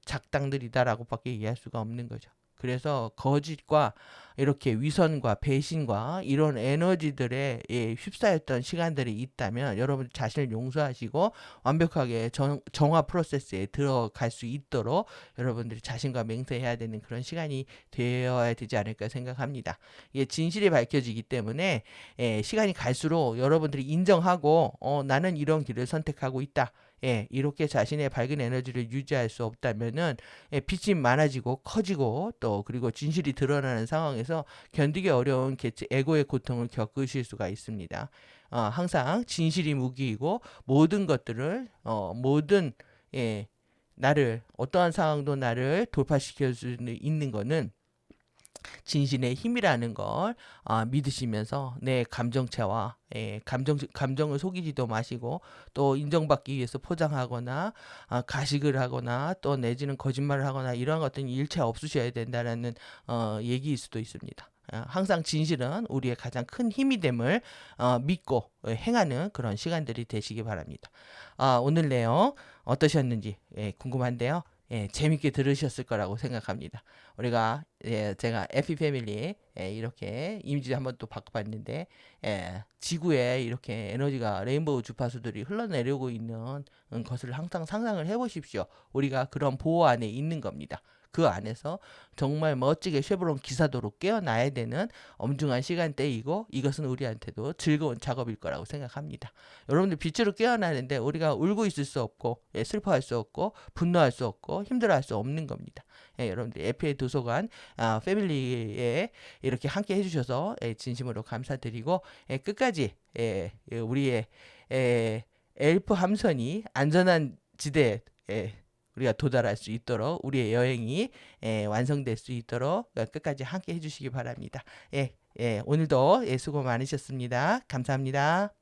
작당들이다라고밖에 이해할 수가 없는 거죠. 그래서 거짓과 이렇게 위선과 배신과 이런 에너지들에 휩싸였던 시간들이 있다면 여러분 자신을 용서하시고 완벽하게 정화 프로세스에 들어갈 수 있도록 여러분들이 자신과 맹세해야 되는 그런 시간이 되어야 되지 않을까 생각합니다. 이게 진실이 밝혀지기 때문에 시간이 갈수록 여러분들이 인정하고 나는 이런 길을 선택하고 있다. 이렇게 자신의 밝은 에너지를 유지할 수 없다면은 빛이 많아지고 커지고 또 그리고 진실이 드러나는 상황에서 견디기 어려운 에고의 고통을 겪으실 수가 있습니다. 항상 진실이 무기이고 모든 것들을 모든 나를 어떠한 상황도 나를 돌파시킬 수 있는 거는 진실의 힘이라는 걸 믿으시면서 내 감정체와 감정을 속이지도 마시고 또 인정받기 위해서 포장하거나 가식을 하거나 또 내지는 거짓말을 하거나 이러한 것들은 일체 없으셔야 된다는 얘기일 수도 있습니다. 항상 진실은 우리의 가장 큰 힘이 됨을 믿고 행하는 그런 시간들이 되시기 바랍니다. 오늘 내용 어떠셨는지 궁금한데요. 재밌게 들으셨을 거라고 생각합니다. 우리가 제가 에피 패밀리 이렇게 이미지 한번 또 바꿔봤는데 지구에 이렇게 에너지가 레인보우 주파수들이 흘러내리고 있는 것을 항상 상상을 해보십시오. 우리가 그런 보호 안에 있는 겁니다. 그 안에서 정말 멋지게 쉐보론 기사도로 깨어나야 되는 엄중한 시간대이고 이것은 우리한테도 즐거운 작업일 거라고 생각합니다. 여러분들 빛으로 깨어나는데 우리가 울고 있을 수 없고 슬퍼할 수 없고 분노할 수 없고 힘들어할 수 없는 겁니다. 여러분들 FA 도서관 패밀리에 이렇게 함께 해주셔서 진심으로 감사드리고 끝까지 우리의 엘프 함선이 안전한 지대에 우리가 도달할 수 있도록 우리의 여행이 완성될 수 있도록 끝까지 함께 해주시기 바랍니다. 오늘도 수고 많으셨습니다. 감사합니다.